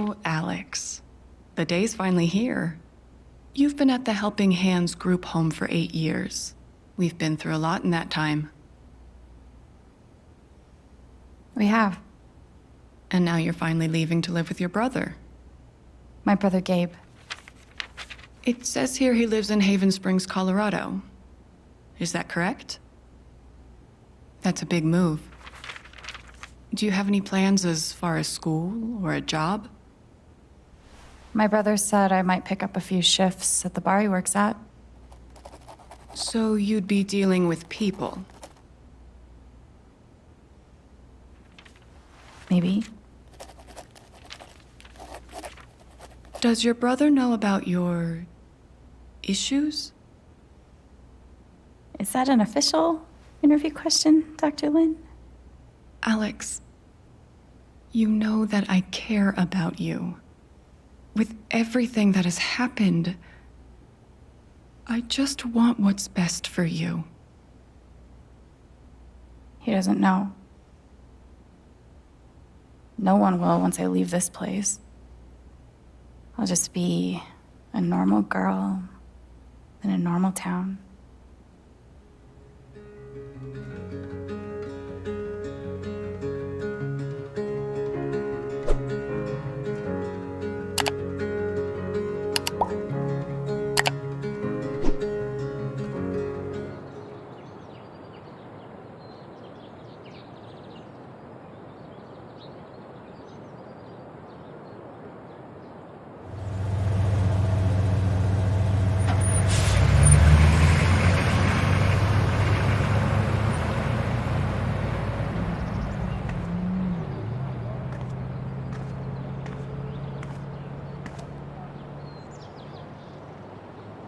So, Alex, the day's finally here. You've been at the Helping Hands group home for 8 years. We've been through a lot in that time. We have. And now you're finally leaving to live with your brother. My brother Gabe. It says here he lives in Haven Springs, Colorado. Is that correct? That's a big move. Do you have any plans as far as school or a job? My brother said I might pick up a few shifts at the bar he works at. So you'd be dealing with people? Maybe. Does your brother know about your issues? Is that an official interview question, Dr. Lin? Alex, you know that I care about you. With everything that has happened, I just want what's best for you. He doesn't know. No one will once I leave this place. I'll just be a normal girl in a normal town.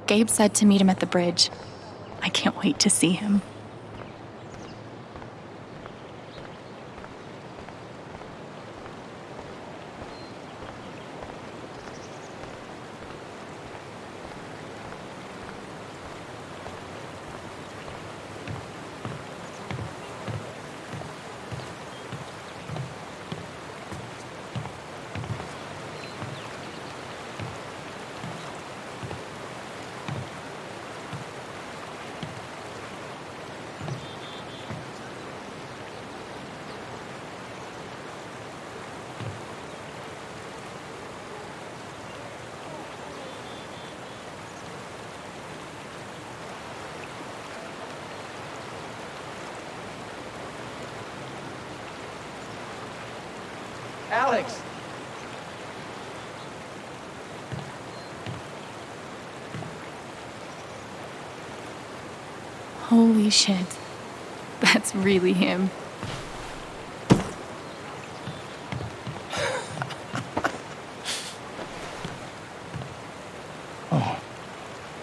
Gabe said to meet him at the bridge. I can't wait to see him. Alex! Holy shit. That's really him. Oh.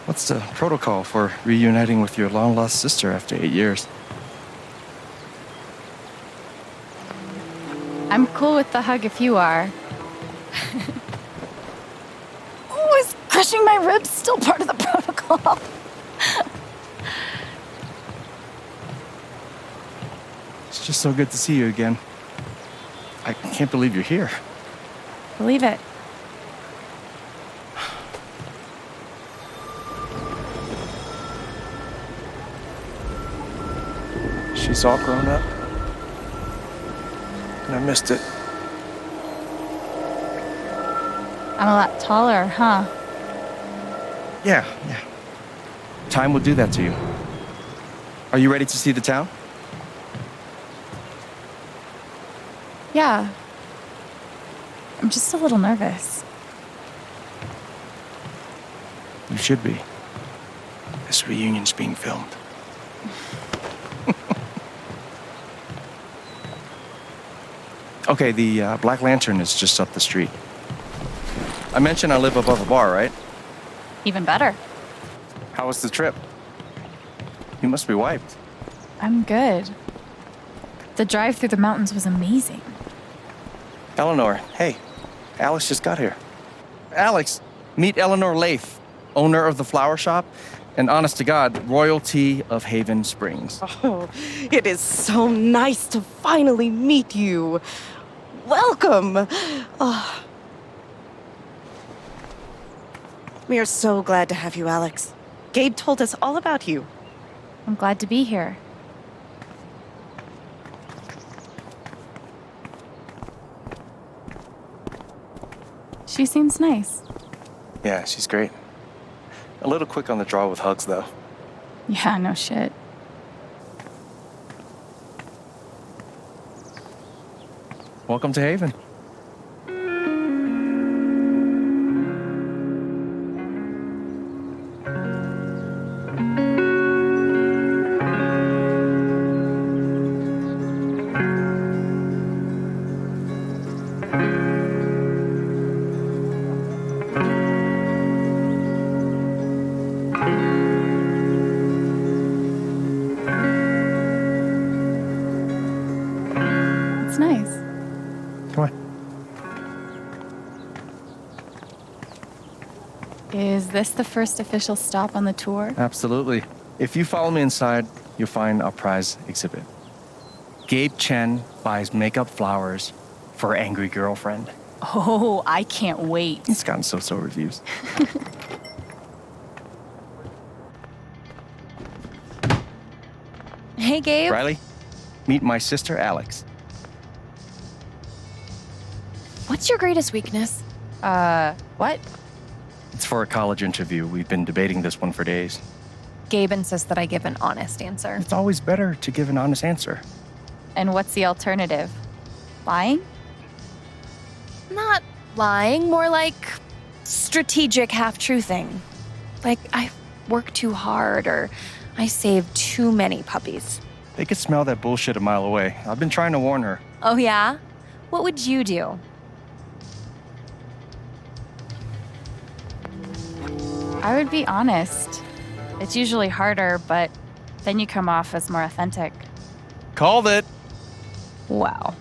What's the protocol for reuniting with your long-lost sister after 8 years? I'm cool with the hug if you are. Oh, is crushing my ribs still part of the protocol? It's just so good to see you again. I can't believe you're here. Believe it. She's all grown up. And I missed it. I'm a lot taller, huh? Yeah. Time will do that to you. Are you ready to see the town? Yeah. I'm just a little nervous. You should be. This reunion's being filmed. Okay, the Black Lantern is just up the street. I mentioned I live above a bar, right? Even better. How was the trip? You must be wiped. I'm good. The drive through the mountains was amazing. Eleanor, hey, Alex just got here. Alex, meet Eleanor Lath, owner of the flower shop, and honest to God, royalty of Haven Springs. Oh, it is so nice to finally meet you. Welcome. Oh, We are so glad to have you, Alex. Gabe told us all about you. I'm glad to be here. She seems nice. Yeah, she's great. A little quick on the draw with hugs, though. Yeah, no shit. Welcome to Haven. It's nice. Come on. Is this the first official stop on the tour? Absolutely. If you follow me inside, you'll find our prize exhibit. Gabe Chen buys makeup flowers for her angry girlfriend. Oh, I can't wait. It's gotten so-so reviews. Hey, Gabe. Riley, meet my sister, Alex. What's your greatest weakness? What? It's for a college interview. We've been debating this one for days. Gabe insists that I give an honest answer. It's always better to give an honest answer. And what's the alternative? Lying? Not lying, more like strategic half-truthing. Like, I work too hard or I save too many puppies. They could smell that bullshit a mile away. I've been trying to warn her. Oh, yeah? What would you do? I would be honest. It's usually harder, but then you come off as more authentic. Called it. Wow.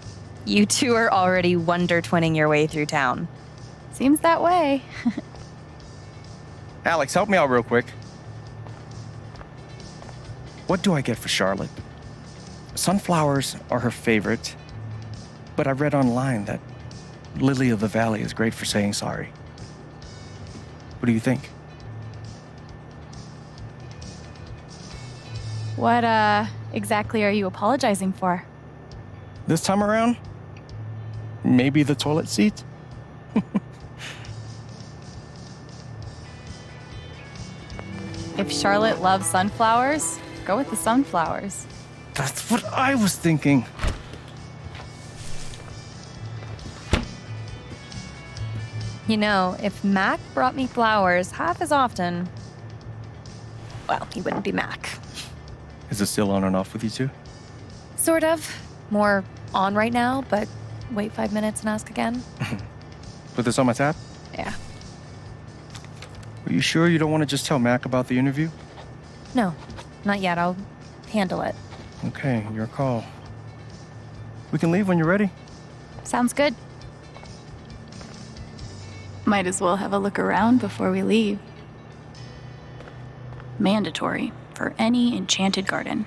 You two are already wonder twinning your way through town. Seems that way. Alex, help me out real quick. What do I get for Charlotte? Sunflowers are her favorite, but I read online that Lily of the Valley is great for saying sorry. What do you think? What, exactly are you apologizing for? This time around, maybe the toilet seat? If Charlotte loves sunflowers, go with the sunflowers. That's what I was thinking. You know, if Mac brought me flowers half as often, well, he wouldn't be Mac. Is it still on and off with you two? Sort of. More on right now, but wait 5 minutes and ask again. Put this on my tab? Yeah. Are you sure you don't want to just tell Mac about the interview? No, not yet. I'll handle it. Okay, your call. We can leave when you're ready. Sounds good. Might as well have a look around before we leave. Mandatory for any enchanted garden.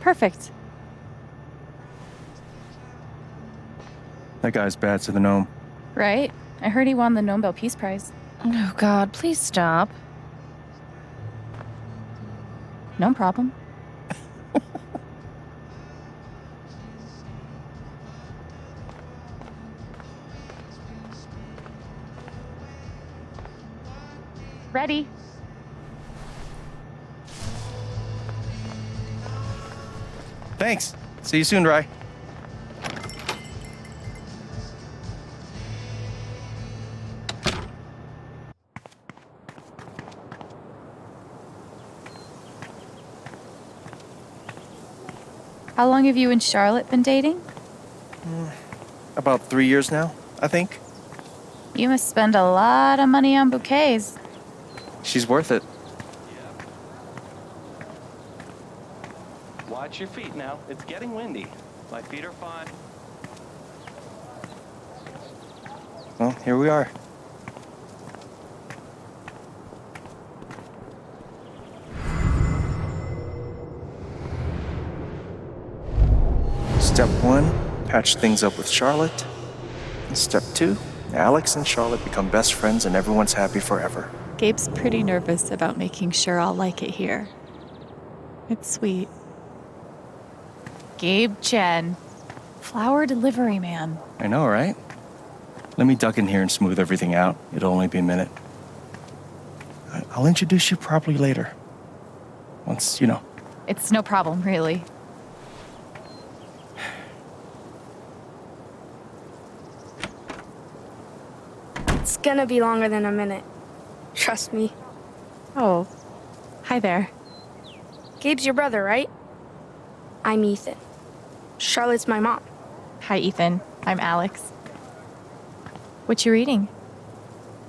Perfect. That guy's bad to the gnome. Right? I heard he won the Nobel Peace Prize. Oh, God, please stop. No problem. Ready? Thanks. See you soon, Rye. How long have you and Charlotte been dating? About 3 years now, I think. You must spend a lot of money on bouquets. She's worth it. Watch your feet now. It's getting windy. My feet are fine. Well, here we are. Step 1, patch things up with Charlotte. And Step 2, Alex and Charlotte become best friends and everyone's happy forever. Gabe's pretty nervous about making sure I'll like it here. It's sweet. Gabe Chen, flower delivery man. I know, right? Let me duck in here and smooth everything out. It'll only be a minute. I'll introduce you properly later. Once, It's no problem, really. It's gonna be longer than a minute. Trust me. Oh, hi there. Gabe's your brother, right? I'm Ethan. Charlotte's my mom. Hi, Ethan. I'm Alex. What you reading?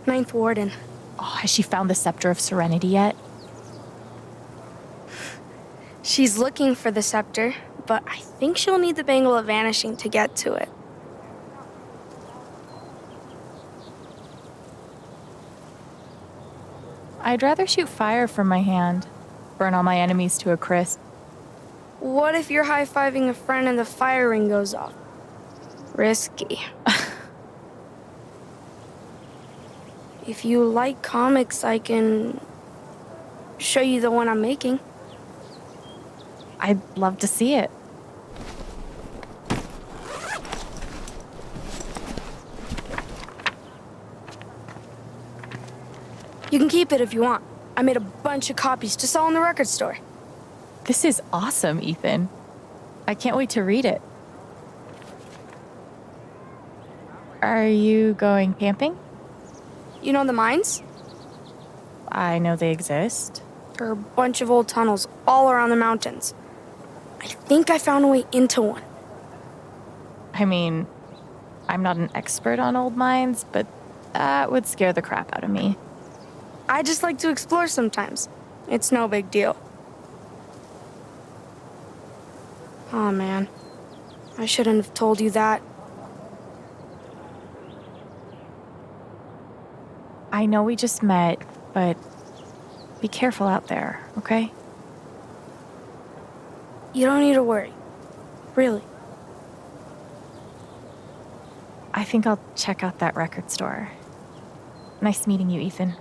Ninth Warden. Oh, has she found the Scepter of Serenity yet? She's looking for the scepter, but I think she'll need the Bangle of Vanishing to get to it. I'd rather shoot fire from my hand. Burn all my enemies to a crisp. What if you're high-fiving a friend and the fire ring goes off? Risky. If you like comics, I can show you the one I'm making. I'd love to see it. You can keep it if you want. I made a bunch of copies to sell in the record store. This is awesome, Ethan. I can't wait to read it. Are you going camping? You know the mines? I know they exist. There are a bunch of old tunnels all around the mountains. I think I found a way into one. I mean, I'm not an expert on old mines, but that would scare the crap out of me. I just like to explore sometimes. It's no big deal. Oh man, I shouldn't have told you that. I know we just met, but be careful out there, okay? You don't need to worry. Really. I think I'll check out that record store. Nice meeting you, Ethan.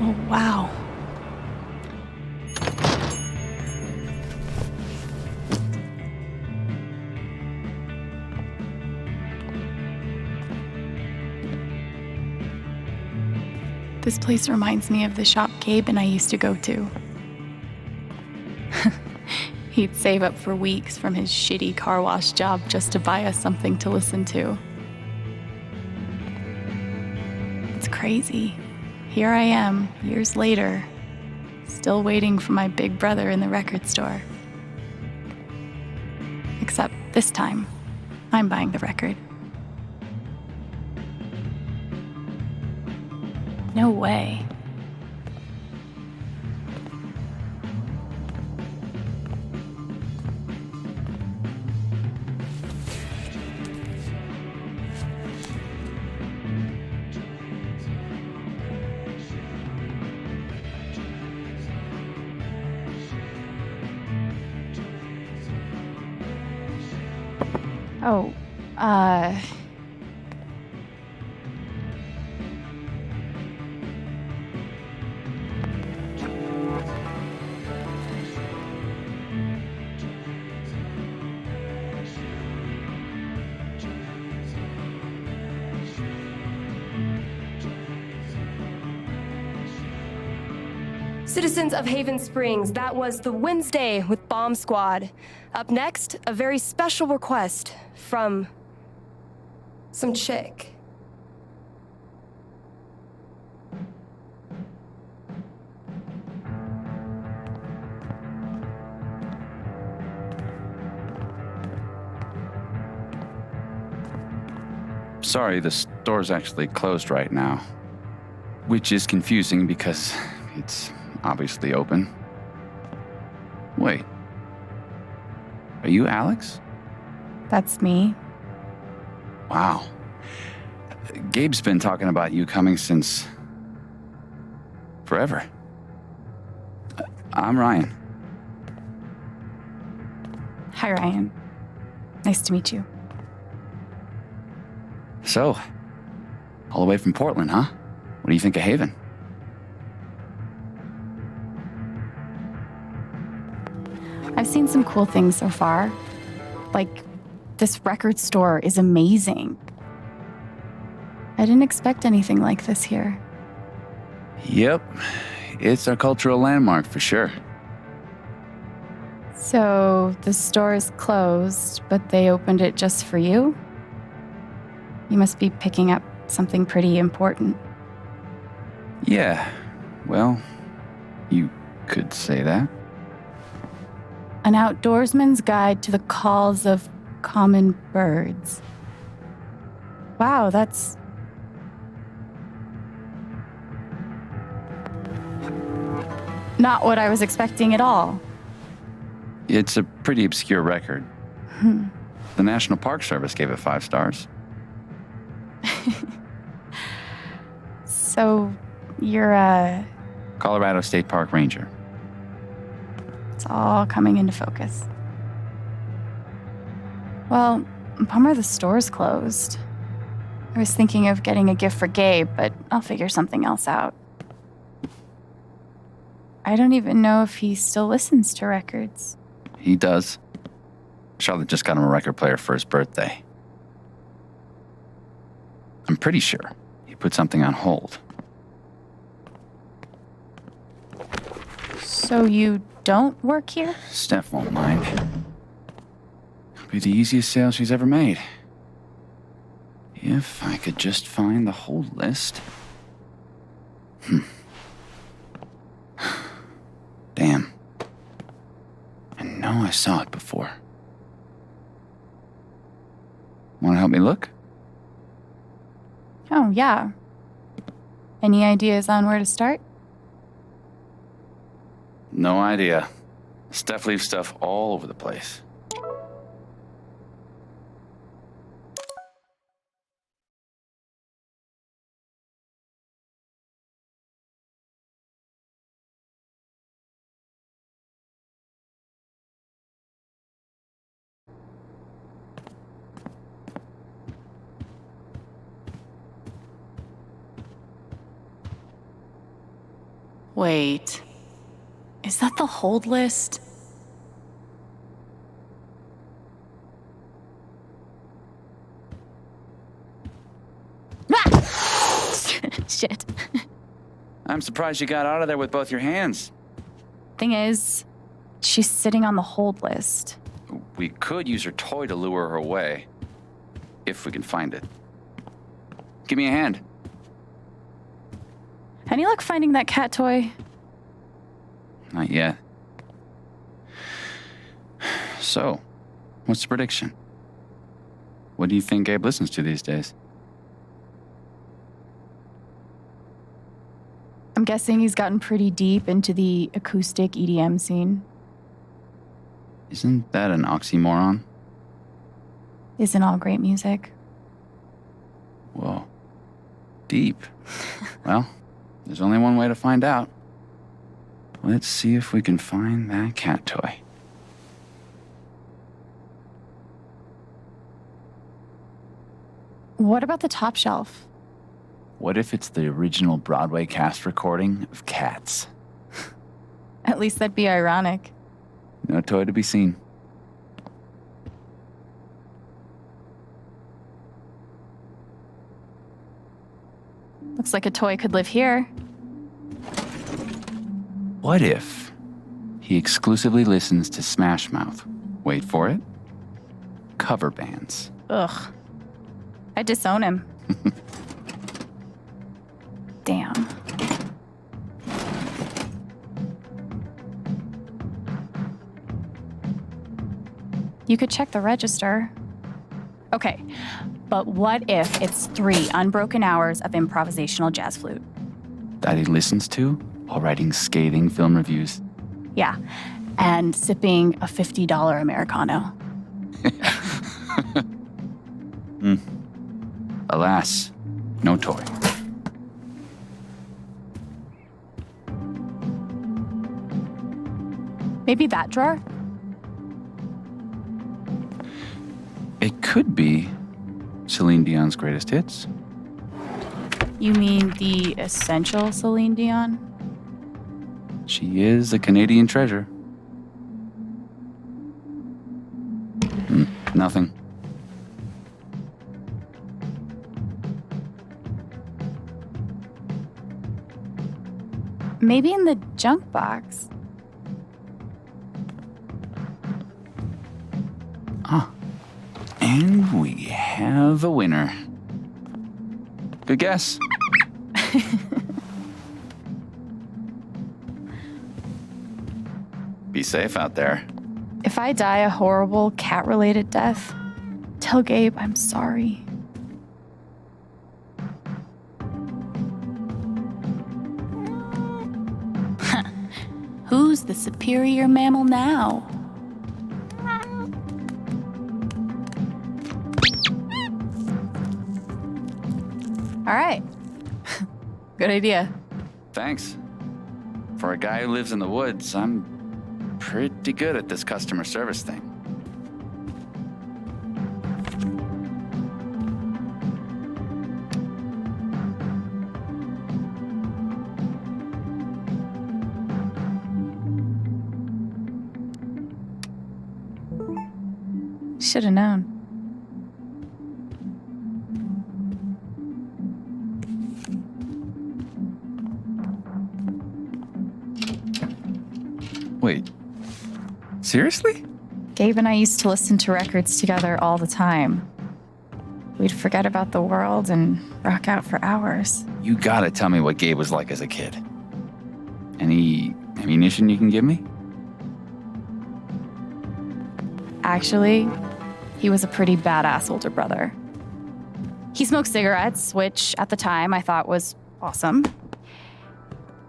Oh, wow. This place reminds me of the shop Gabe and I used to go to. He'd save up for weeks from his shitty car wash job just to buy us something to listen to. It's crazy. Here I am, years later, still waiting for my big brother in the record store. Except this time, I'm buying the record. No way. Oh, Citizens of Haven Springs, that was the Wednesday with Bomb Squad. Up next, a very special request from some chick. Sorry, the store's actually closed right now. Which is confusing because it's obviously open. Wait. Are you Alex? That's me. Wow. Gabe's been talking about you coming since forever. I'm Ryan. Hi, Ryan. Nice to meet you. So, all the way from Portland, huh? What do you think of Haven? I've seen some cool things so far. Like, this record store is amazing. I didn't expect anything like this here. Yep. It's a cultural landmark for sure. So, the store is closed, but they opened it just for you? You must be picking up something pretty important. Yeah. Well, you could say that. An outdoorsman's guide to the calls of common birds. Wow, that's... not what I was expecting at all. It's a pretty obscure record. The National Park Service gave it 5 stars. So, you're a... Colorado State Park Ranger. It's all coming into focus. Well, bummer the store's closed. I was thinking of getting a gift for Gabe, but I'll figure something else out. I don't even know if he still listens to records. He does. Charlotte just got him a record player for his birthday. I'm pretty sure he put something on hold. So you don't work here? Steph won't mind. It'll be the easiest sale she's ever made. If I could just find the hold list. Damn. I know I saw it before. Want to help me look? Oh, yeah. Any ideas on where to start? No idea. Steph leaves stuff all over the place. Wait. Is that the hold list? Shit. I'm surprised you got out of there with both your hands. Thing is, she's sitting on the hold list. We could use her toy to lure her away. If we can find it. Give me a hand. Any luck finding that cat toy? Not yet. So, what's the prediction? What do you think Gabe listens to these days? I'm guessing he's gotten pretty deep into the acoustic EDM scene. Isn't that an oxymoron? Isn't all great music? Whoa. Deep. Well, there's only one way to find out. Let's see if we can find that cat toy. What about the top shelf? What if it's the original Broadway cast recording of Cats? At least that'd be ironic. No toy to be seen. Looks like a toy could live here. What if he exclusively listens to Smash Mouth? Wait for it. Cover bands. Ugh. I disown him. Damn. You could check the register. Okay, But what if it's 3 unbroken hours of improvisational jazz flute? That he listens to while writing scathing film reviews. Yeah, and sipping a $50 Americano. Alas, no toy. Maybe that drawer? It could be Celine Dion's greatest hits. You mean the essential Celine Dion? She is a Canadian treasure. Nothing. Maybe in the junk box. And we have a winner. Good guess. Be safe out there. If I die a horrible cat-related death, tell Gabe I'm sorry. Who's the superior mammal now? All right. Good idea. Thanks. For a guy who lives in the woods, I'm pretty good at this customer service thing. Should have known. Wait, seriously? Gabe and I used to listen to records together all the time. We'd forget about the world and rock out for hours. You gotta tell me what Gabe was like as a kid. Any ammunition you can give me? Actually, he was a pretty badass older brother. He smoked cigarettes, which at the time I thought was awesome.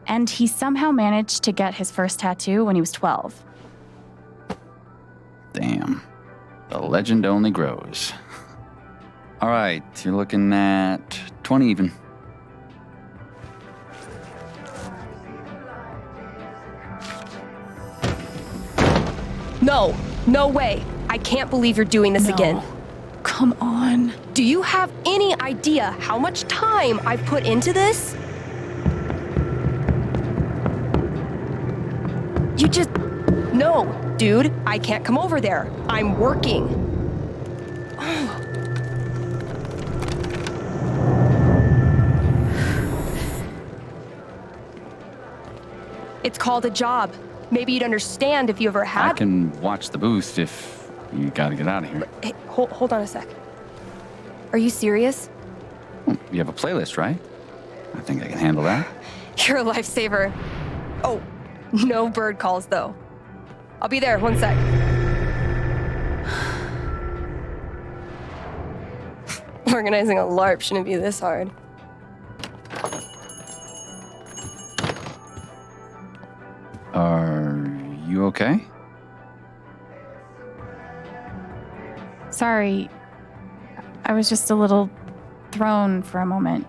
And he somehow managed to get his first tattoo when he was 12. Damn. The legend only grows. All right, you're looking at 20 even. No, no way. I can't believe you're doing this again. Come on. Do you have any idea how much time I've put into this? You just... No, dude, I can't come over there. I'm working. It's called a job. Maybe you'd understand if you ever had... I can watch the booth if you gotta get out of here. Hey, hold on a sec. Are you serious? Well, you have a playlist, right? I think I can handle that. You're a lifesaver. Oh, no bird calls, though. I'll be there, one sec. Organizing a LARP shouldn't be this hard. Are you okay? Sorry. I was just a little thrown for a moment.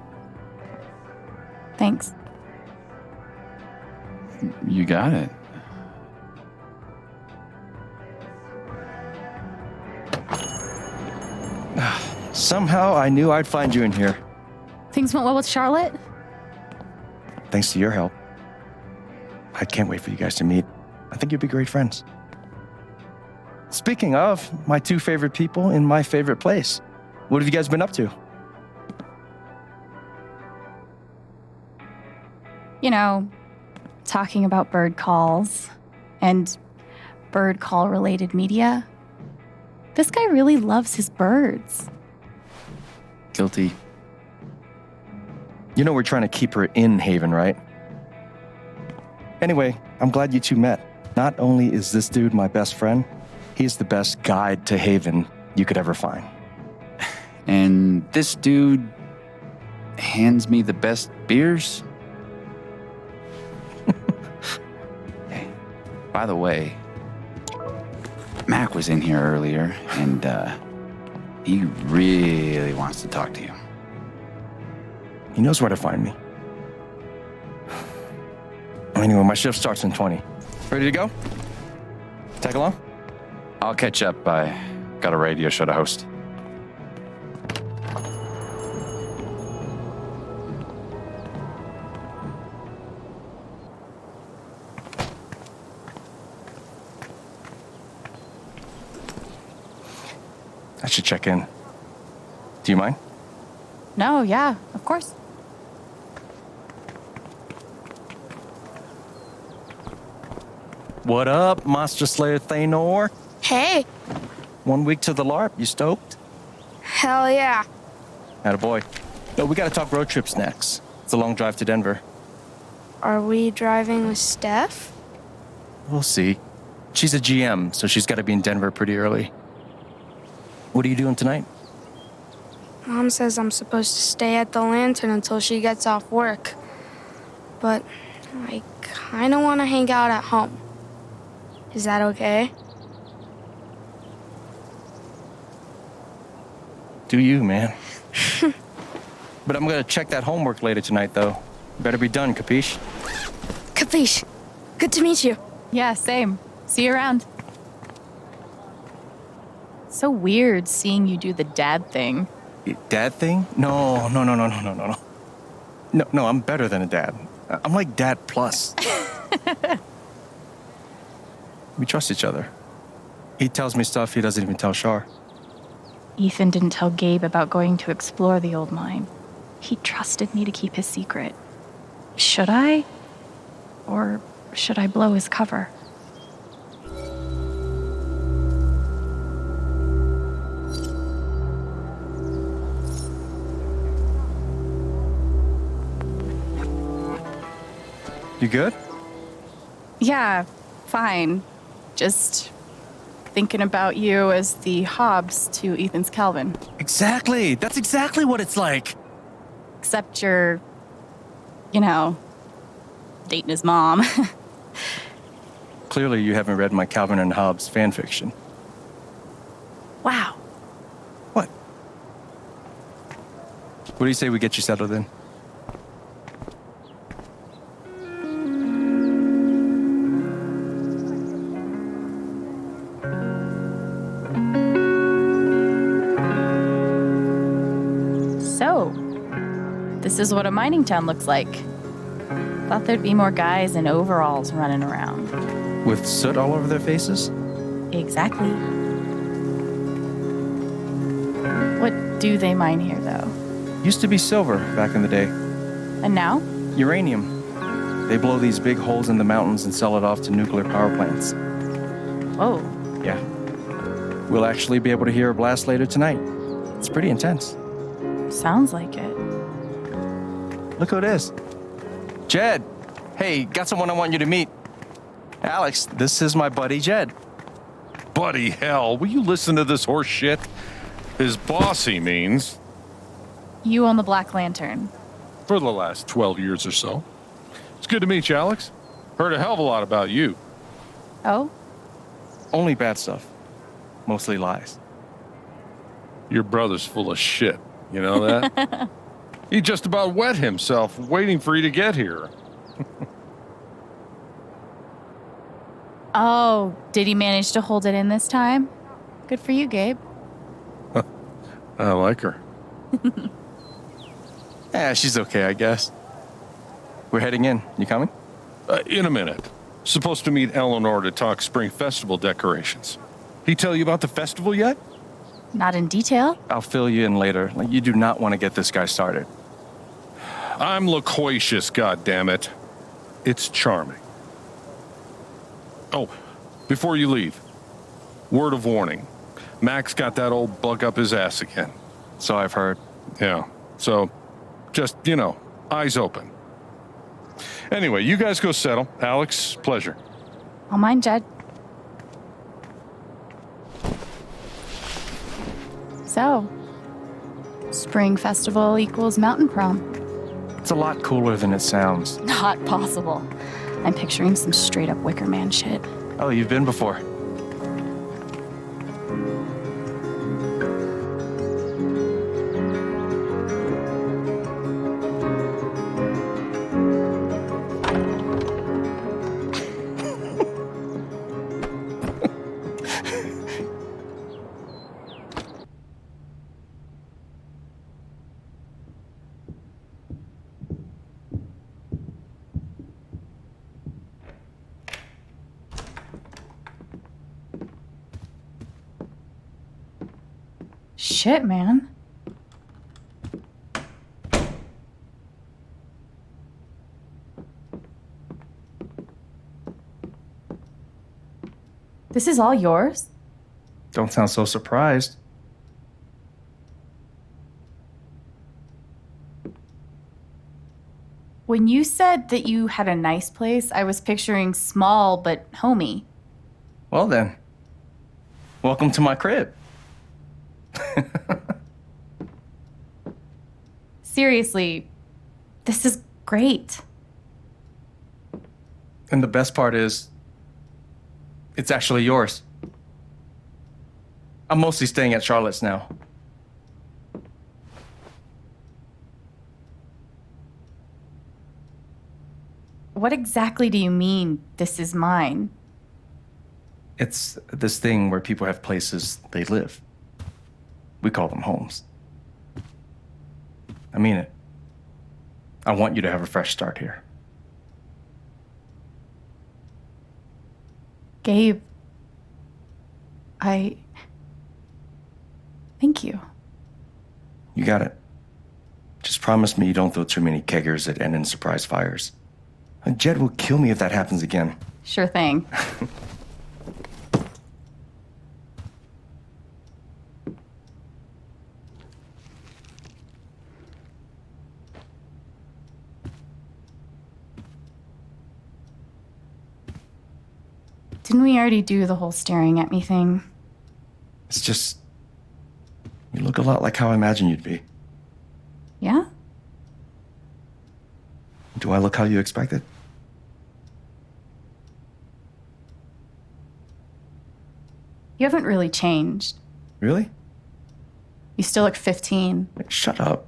Thanks. You got it. Somehow I knew I'd find you in here. Things went well with Charlotte? Thanks to your help. I can't wait for you guys to meet. I think you'll be great friends. Speaking of, my 2 favorite people in my favorite place. What have you guys been up to? You know, talking about bird calls and bird call related media. This guy really loves his birds. Guilty. You know we're trying to keep her in Haven, right? Anyway, I'm glad you 2 met. Not only is this dude my best friend, he's the best guide to Haven you could ever find. and this dude hands me the best beers. Hey, by the way, Mac was in here earlier, and he really wants to talk to you. He knows where to find me. Anyway, my shift starts in 20. Ready to go? Tag along? I'll catch up. I got a radio show to host. I should check in. Do you mind? No, yeah, of course. What up, Monster Slayer Thanor? Hey, 1 week to the LARP. You stoked? hell yeah. Attaboy. No, we gotta talk road trips next. It's a long drive to Denver. Are we driving with Steph? We'll see. She's a GM, so she's gotta be in Denver pretty early. What are you doing tonight? Mom says I'm supposed to stay at the Lantern until she gets off work. But I kind of want to hang out at home. Is that okay? Do you, man? But I'm gonna check that homework later tonight, though. Better be done, capiche? Capiche. Good to meet you. Yeah, same. See you around. So weird seeing you do the dad thing. Dad thing? No. No, I'm better than a dad. I'm like dad plus. We trust each other. He tells me stuff he doesn't even tell Shar. Ethan didn't tell Gabe about going to explore the old mine. He trusted me to keep his secret. Should I? Or should I blow his cover? You good? Yeah, fine. Just thinking about you as the Hobbs to Ethan's Calvin. Exactly. That's exactly what it's like. Except you're, dating his mom. Clearly, you haven't read my Calvin and Hobbes fan fiction. Wow. What? What do you say we get you settled in? So, this is what a mining town looks like. Thought there'd be more guys in overalls running around. With soot all over their faces? Exactly. What do they mine here, though? Used to be silver back in the day. And now? Uranium. They blow these big holes in the mountains and sell it off to nuclear power plants. Whoa. Yeah. We'll actually be able to hear a blast later tonight. It's pretty intense. Sounds like it. Look who it is. Jed. Hey, got someone I want you to meet. Alex, this is my buddy Jed. Buddy hell, will you listen to this horse shit? His boss, he means. You own the Black Lantern. For the last 12 years or so. It's good to meet you, Alex. Heard a hell of a lot about you. Oh? Only bad stuff. Mostly lies. Your brother's full of shit. You know that? He just about wet himself waiting for you to get here. Oh, did he manage to hold it in this time? Good for you, Gabe. I like her. Yeah, she's okay, I guess. We're heading in. You coming? In a minute. Supposed to meet Eleanor to talk spring festival decorations. He tell you about the festival yet? Not in detail? I'll fill you in later. You do not want to get this guy started. I'm loquacious, goddammit. It's charming. Oh, before you leave, word of warning. Max got that old bug up his ass again. So I've heard. Yeah, so just, eyes open. Anyway, you guys go settle. Alex, pleasure. I'll mind Jed. So, Spring festival equals mountain prom. It's a lot cooler than it sounds. Not possible. I'm picturing some straight up Wicker Man shit. Oh, you've been before. Shit, man. This is all yours? Don't sound so surprised. When you said that you had a nice place, I was picturing small but homey. Well then, welcome to my crib. Seriously, this is great. And the best part is, it's actually yours. I'm mostly staying at Charlotte's now. What exactly do you mean, this is mine? It's this thing where people have places they live. We call them homes. I mean it. I want you to have a fresh start here. Gabe, thank you. You got it. Just promise me you don't throw too many keggers that end in surprise fires. Jed will kill me if that happens again. Sure thing. Didn't we already do the whole staring at me thing? It's just, you look a lot like how I imagined you'd be. Yeah? Do I look how you expected? You haven't really changed. Really? You still look 15. Shut up.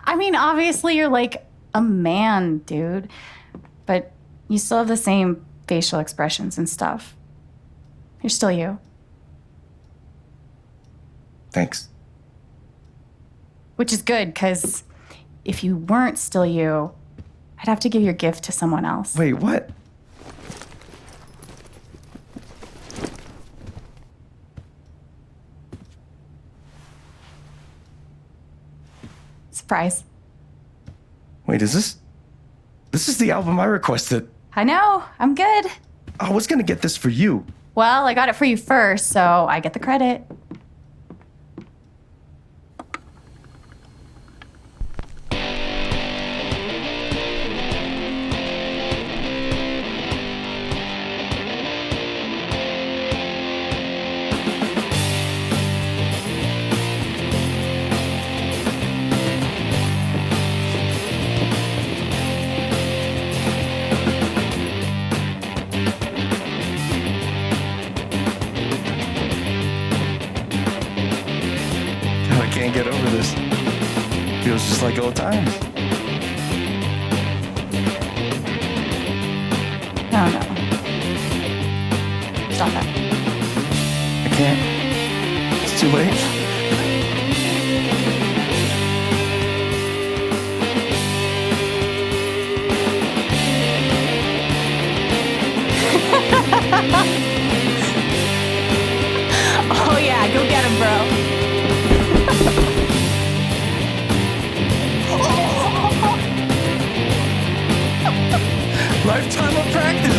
I mean, obviously you're like a man, dude. But you still have the same facial expressions and stuff. You're still you. Thanks. Which is good, because if you weren't still you, I'd have to give your gift to someone else. Wait, what? Surprise. Wait, is this? This is the album I requested. I know, I'm good. I was gonna get this for you. Well, I got it for you first, so I get the credit. I can't get over this. Feels just like old times. No, no. Stop that. I can't. It's too late. Oh yeah, go get him, bro. Lifetime of practice.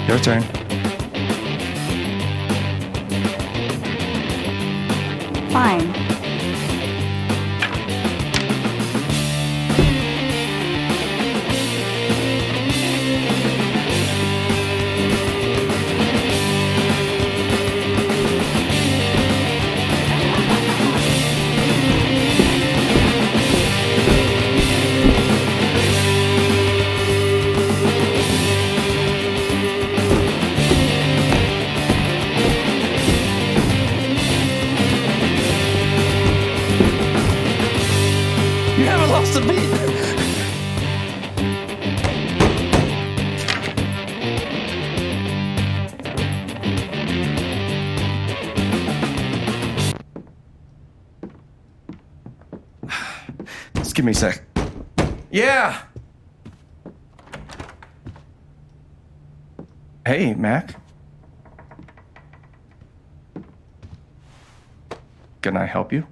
Your turn. Fine. give me a sec. Yeah! Hey, Mac. Can I help you?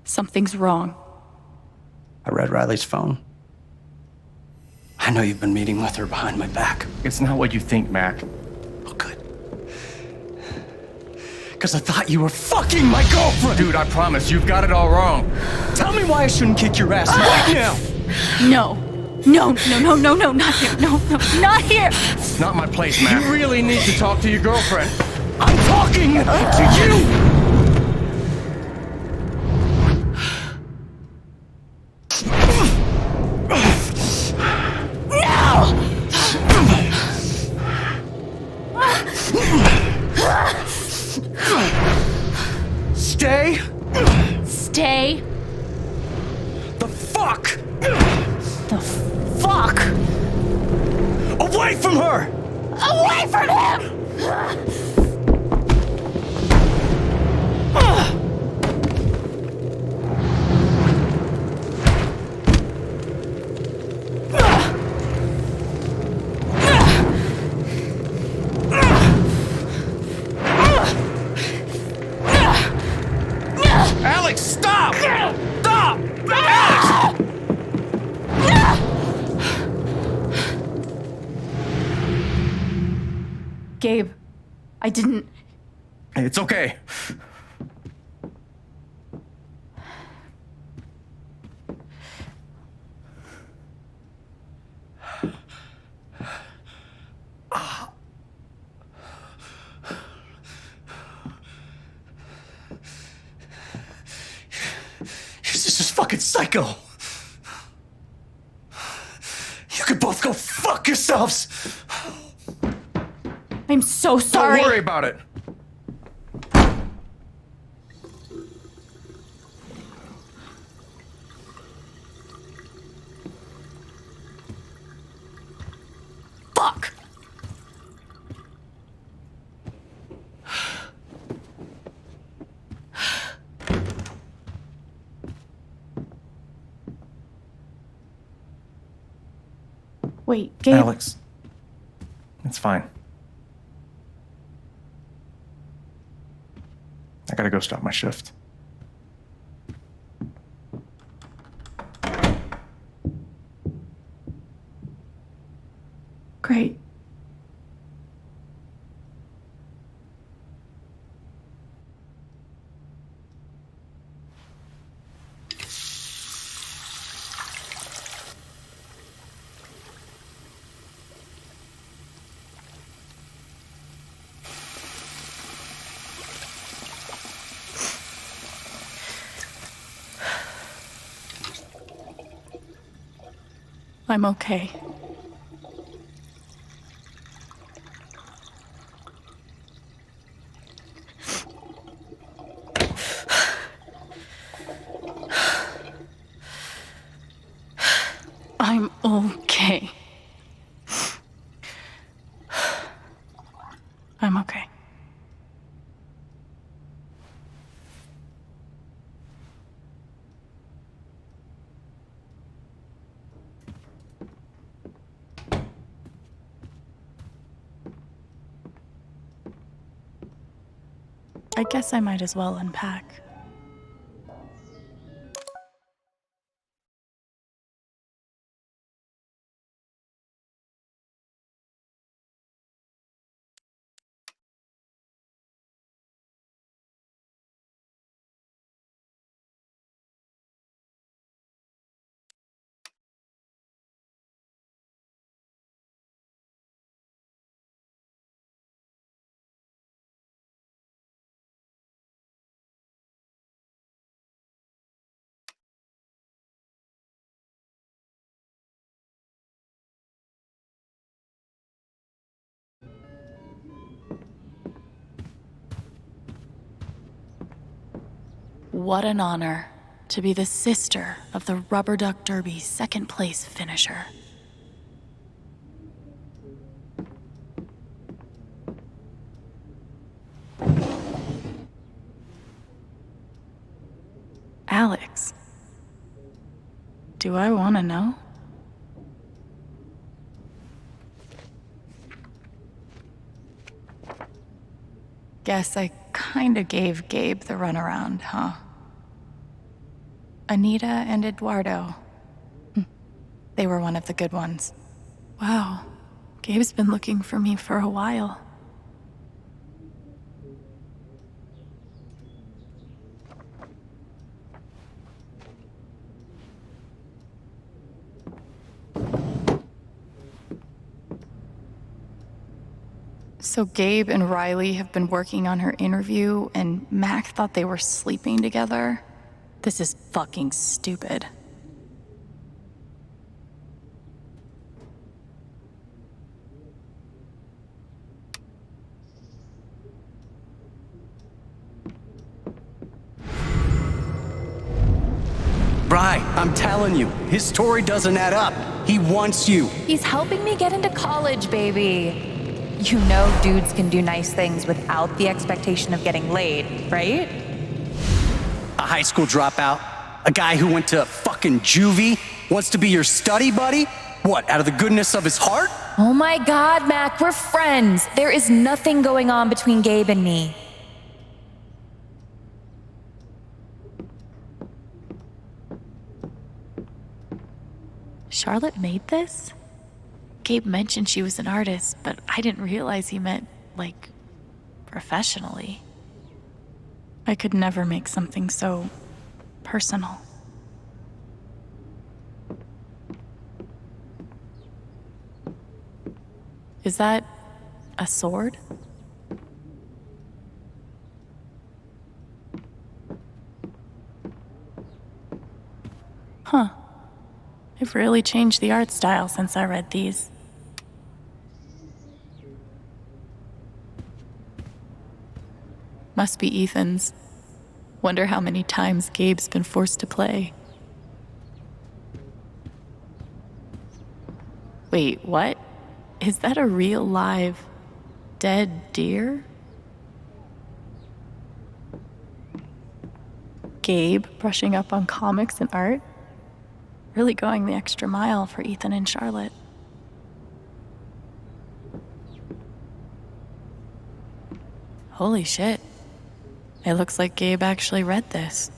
Something's wrong. I read Riley's phone. I know you've been meeting with her behind my back. It's not what you think, Mac. Oh, good. Because I thought you were fucking my girlfriend! Dude, I promise, you've got it all wrong. Tell me why I shouldn't kick your ass right now! No. No, not here. No, not here. It's not my place, Mac. You really need to talk to your girlfriend. I'm talking to you! Stay! Stay The fuck the fuck away from her! away from him! Alex, stop! Stop! Alex! Gabe, I didn't. It's okay. This is fucking psycho! You could both go fuck yourselves! I'm so sorry. Don't worry about it. Fuck. Wait, Gabe. Alex, it's fine. I gotta go stop my shift. Great. I'm okay. I'm okay. I'm okay. I guess I might as well unpack. What an honor to be the sister of the Rubber Duck Derby second place finisher. Alex, Do I want to know? Guess I kinda gave Gabe the runaround, huh? Anita and Eduardo. They were one of the good ones. Wow, Gabe's been looking for me for a while. So Gabe and Riley have been working on her interview, and Mac thought they were sleeping together? This is fucking stupid. Right, I'm telling you, his story doesn't add up. He wants you. He's helping me get into college, baby. You know dudes can do nice things without the expectation of getting laid, right? A high school dropout? A guy who went to fucking juvie? Wants to be your study buddy? What, out of the goodness of his heart? Oh my God, Mac, we're friends. There is nothing going on between Gabe and me. Charlotte made this? Gabe mentioned she was an artist, but I didn't realize he meant, like, professionally. I could never make something so personal. Is that a sword? Huh. I've really changed the art style since I read these. Must be Ethan's. Wonder how many times Gabe's been forced to play. Wait, what? Is that a real live dead deer? Gabe brushing up on comics and art? Really going the extra mile for Ethan and Charlotte. Holy shit. It looks like Gabe actually read this.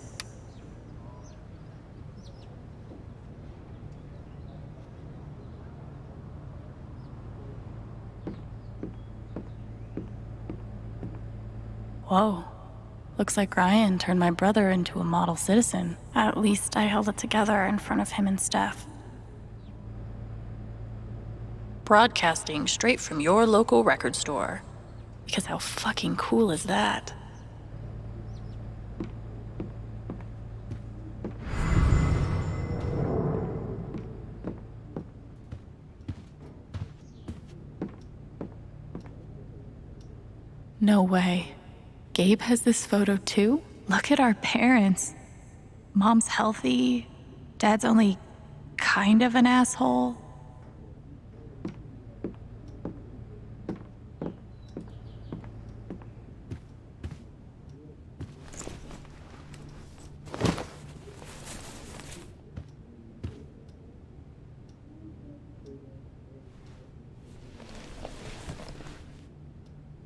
Whoa. Looks like Ryan turned my brother into a model citizen. At least I held it together in front of him and Steph. Broadcasting straight from your local record store. Because how fucking cool is that? No way. Gabe has this photo too? Look at our parents. Mom's healthy. Dad's only kind of an asshole.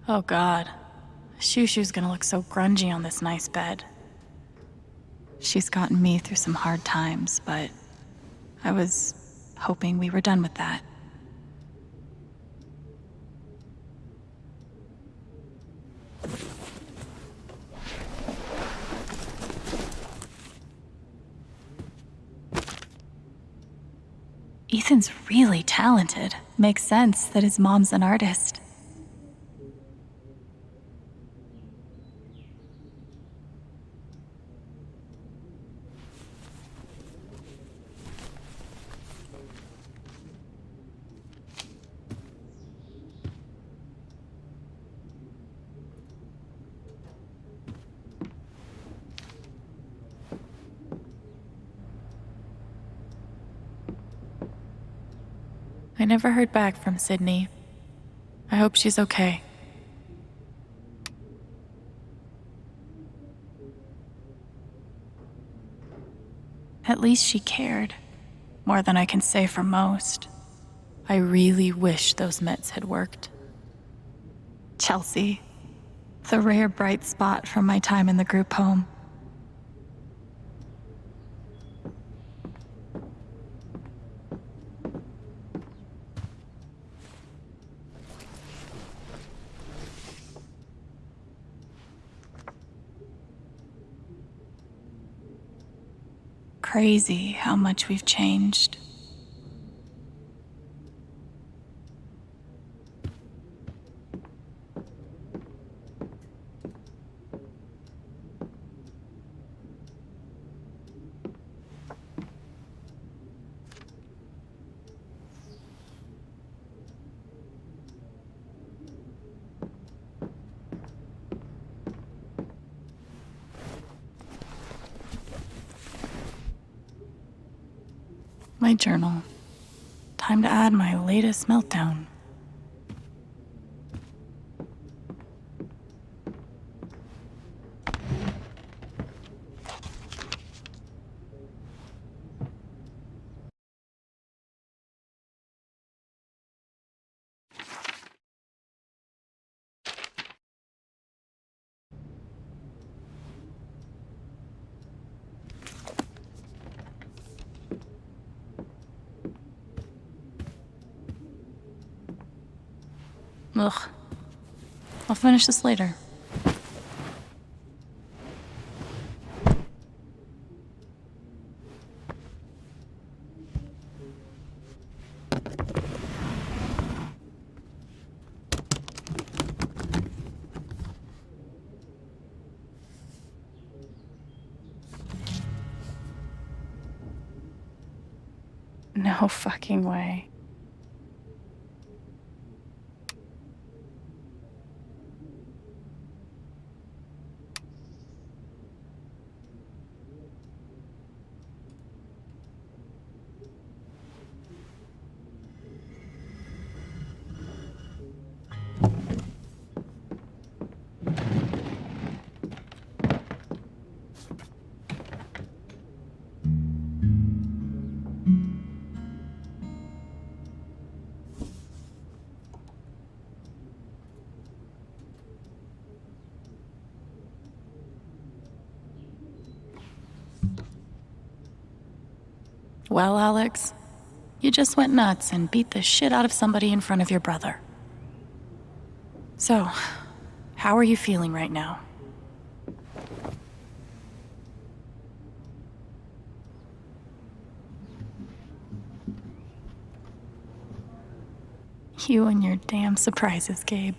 Oh God. Shushu's gonna look so grungy on this nice bed. She's gotten me through some hard times, but I was hoping we were done with that. Ethan's really talented. Makes sense that his mom's an artist. I never heard back from Sydney. I hope she's okay. At least she cared. More than I can say for most. I really wish those mitts had worked. Chelsea, the rare bright spot from my time in the group home. Crazy how much we've changed. My journal. Time to add my latest meltdown. Ugh. I'll finish this later. No fucking way. Well, Alex, you just went nuts and beat the shit out of somebody in front of your brother. So, how are you feeling right now? You and your damn surprises, Gabe.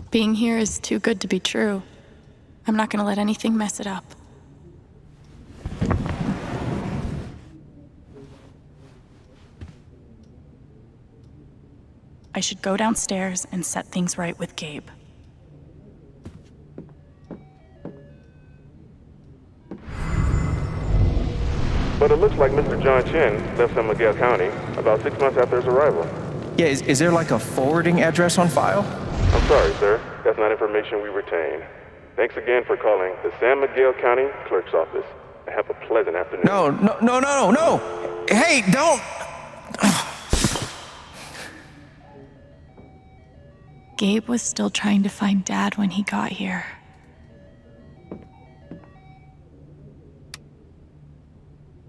Being here is too good to be true. I'm not gonna let anything mess it up. I should go downstairs and set things right with Gabe. But it looks like Mr. John Chen left San Miguel County about 6 months after his arrival. Yeah, is there like a forwarding address on file? I'm sorry, sir. That's not information we retain. Thanks again for calling the San Miguel County Clerk's Office. And have a pleasant afternoon. No. Hey, don't. Gabe was still trying to find Dad when he got here.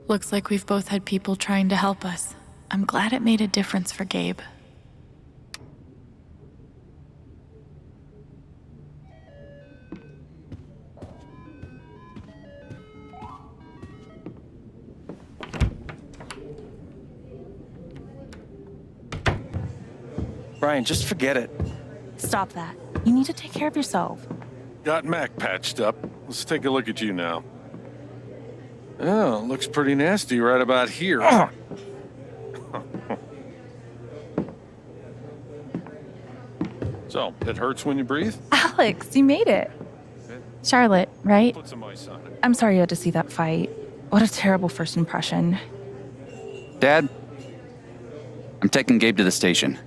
Looks like we've both had people trying to help us. I'm glad it made a difference for Gabe. Brian, just forget it. Stop that. You need to take care of yourself. Got Mac patched up. Let's take a look at you now. Oh, looks pretty nasty right about here. So, it hurts when you breathe? Alex, you made it. Charlotte, right? Put some ice on it. I'm sorry you had to see that fight. What a terrible first impression. Dad, I'm taking Gabe to the station.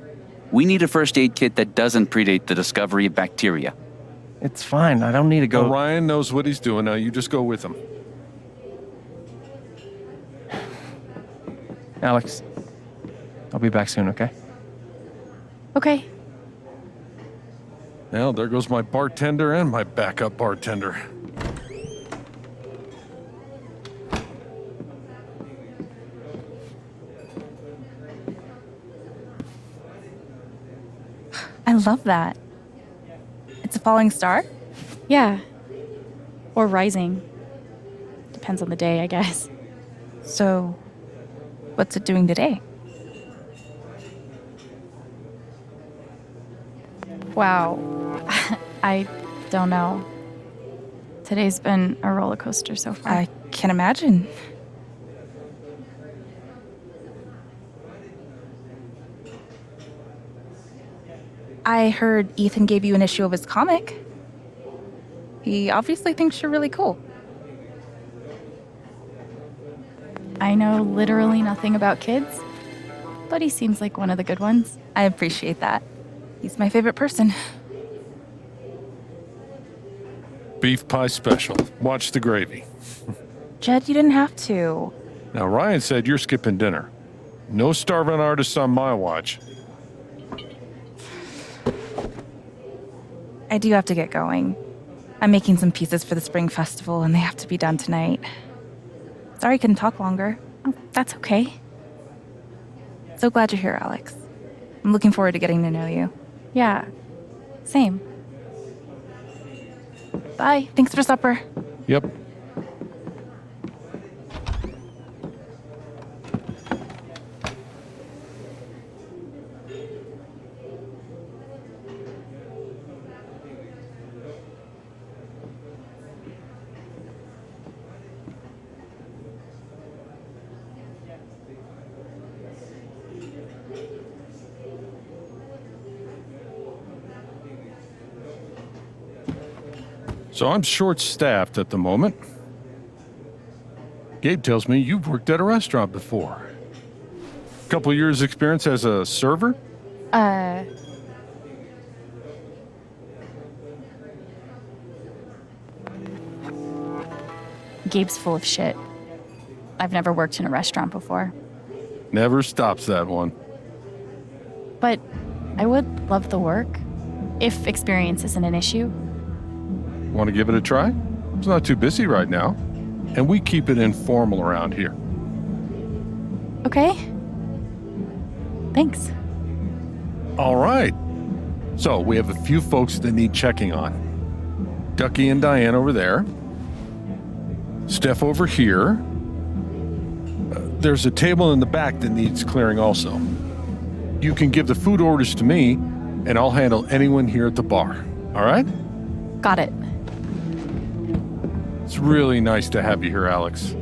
We need a first aid kit that doesn't predate the discovery of bacteria. It's fine. I don't need to go. Well, Ryan knows what he's doing now. You just go with him. Alex, I'll be back soon, okay? Okay. Well, there goes my bartender and my backup bartender. I love that. It's a falling star? Yeah. Or rising. Depends on the day, I guess. So, what's it doing today? Wow. I don't know. Today's been a roller coaster so far. I can imagine. I heard Ethan gave you an issue of his comic. He obviously thinks you're really cool. I know literally nothing about kids, but he seems like one of the good ones. I appreciate that. He's my favorite person. Beef pie special. Watch the gravy. Jed, you didn't have to. Now, Ryan said you're skipping dinner. No starving artists on my watch. I do have to get going. I'm making some pieces for the spring festival, and they have to be done tonight. Sorry I couldn't talk longer. Oh, that's okay. So glad you're here, Alex. I'm looking forward to getting to know you. Yeah, same. Bye. Thanks for supper. Yep. So I'm short-staffed at the moment. Gabe tells me you've worked at a restaurant before. Couple years experience as a server? Gabe's full of shit. I've never worked in a restaurant before. Never stops that one. But I would love the work, if experience isn't an issue. Want to give it a try? It's not too busy right now. And we keep it informal around here. Okay. Thanks. All right. So we have a few folks that need checking on. Ducky and Diane over there. Steph over here. There's a table in the back that needs clearing also. You can give the food orders to me, and I'll handle anyone here at the bar. All right? Got it. It's really nice to have you here, Alex.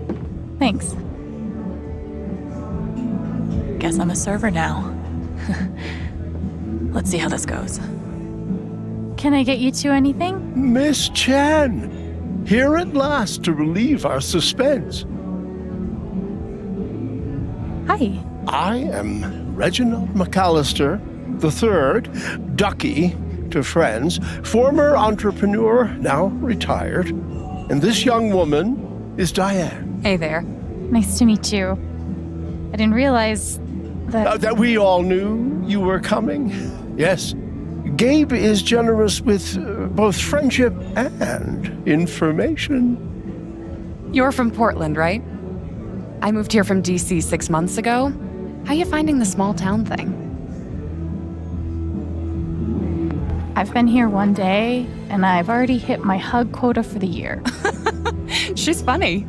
Thanks. Guess I'm a server now. Let's see how this goes. Can I get you two anything? Miss Chen, here at last to relieve our suspense. Hi. I am Reginald McAllister III, Ducky to friends, former entrepreneur, now retired. And this young woman is Diane. Hey there. Nice to meet you. I didn't realize that... that we all knew you were coming. Yes. Gabe is generous with both friendship and information. You're from Portland, right? I moved here from DC 6 months ago. How you finding the small town thing? I've been here one day, and I've already hit my hug quota for the year. She's funny.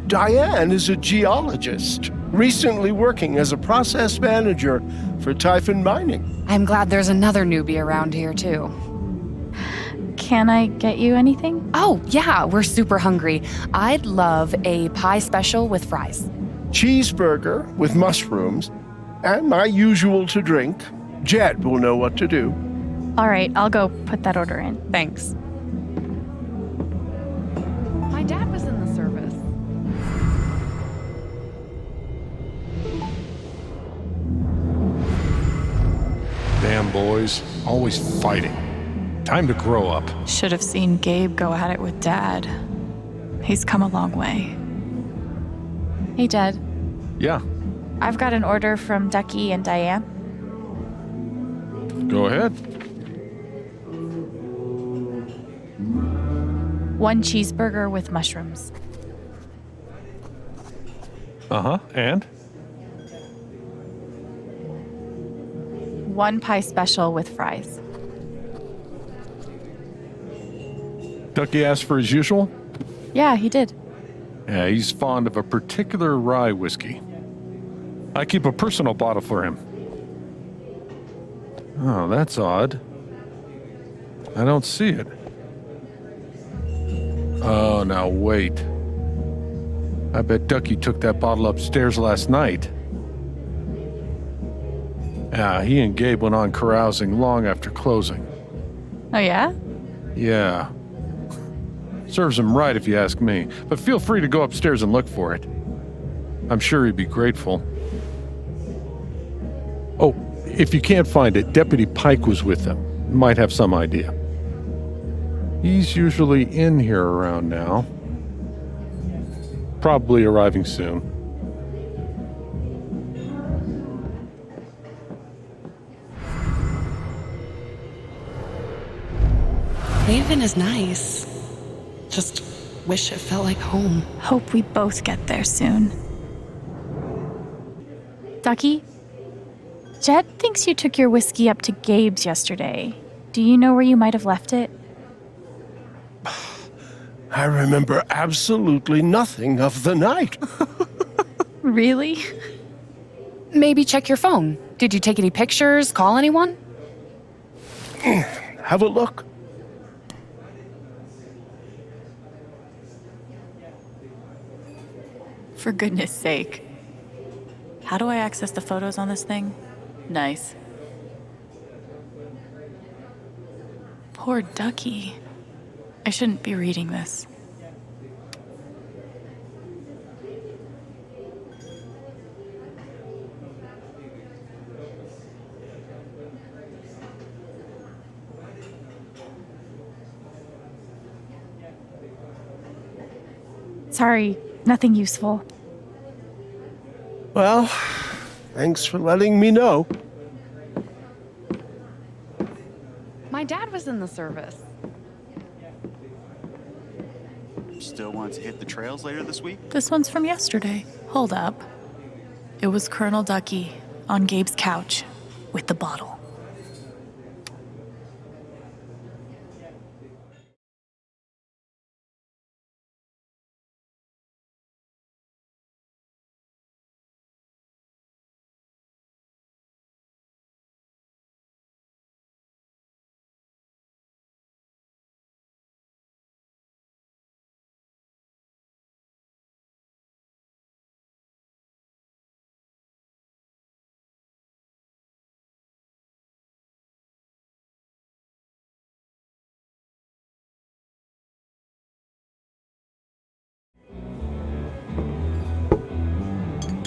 Diane is a geologist, recently working as a process manager for Typhon Mining. I'm glad there's another newbie around here, too. Can I get you anything? Oh, yeah, we're super hungry. I'd love a pie special with fries. Cheeseburger with mushrooms, and my usual to drink. Jed will know what to do. All right, I'll go put that order in. Thanks. My dad was in the service. boys. Always fighting. Time to grow up. Should have seen Gabe go at it with Dad. He's come a long way. Hey, Dad. Yeah, I've got an order from Ducky and Diane. go ahead. 1 cheeseburger with mushrooms. Uh-huh, and? 1 pie special with fries. Ducky asked for his usual? Yeah, he did. Yeah, he's fond of a particular rye whiskey. I keep a personal bottle for him. Oh, that's odd. I don't see it. Oh, now wait. I bet Ducky took that bottle upstairs last night. Yeah, he and Gabe went on carousing long after closing. Oh, yeah? Yeah. Serves him right if you ask me, but feel free to go upstairs and look for it. I'm sure he'd be grateful. Oh, if you can't find it, Deputy Pike was with them. Might have some idea. He's usually in here around now. Probably arriving soon. Haven is nice. Just wish it felt like home. Hope we both get there soon. Ducky? Jed thinks you took your whiskey up to Gabe's yesterday. Do you know where you might have left it? I remember absolutely nothing of the night. Really? Maybe check your phone. Did you take any pictures? Call anyone? Have a look. For goodness sake. How do I access the photos on this thing? Nice. Poor Ducky. I shouldn't be reading this. Sorry, nothing useful. Well, thanks for letting me know. My dad was in the service. Still want to hit the trails later this week? This one's from yesterday. Hold up. It was Colonel Ducky on Gabe's couch with the bottle.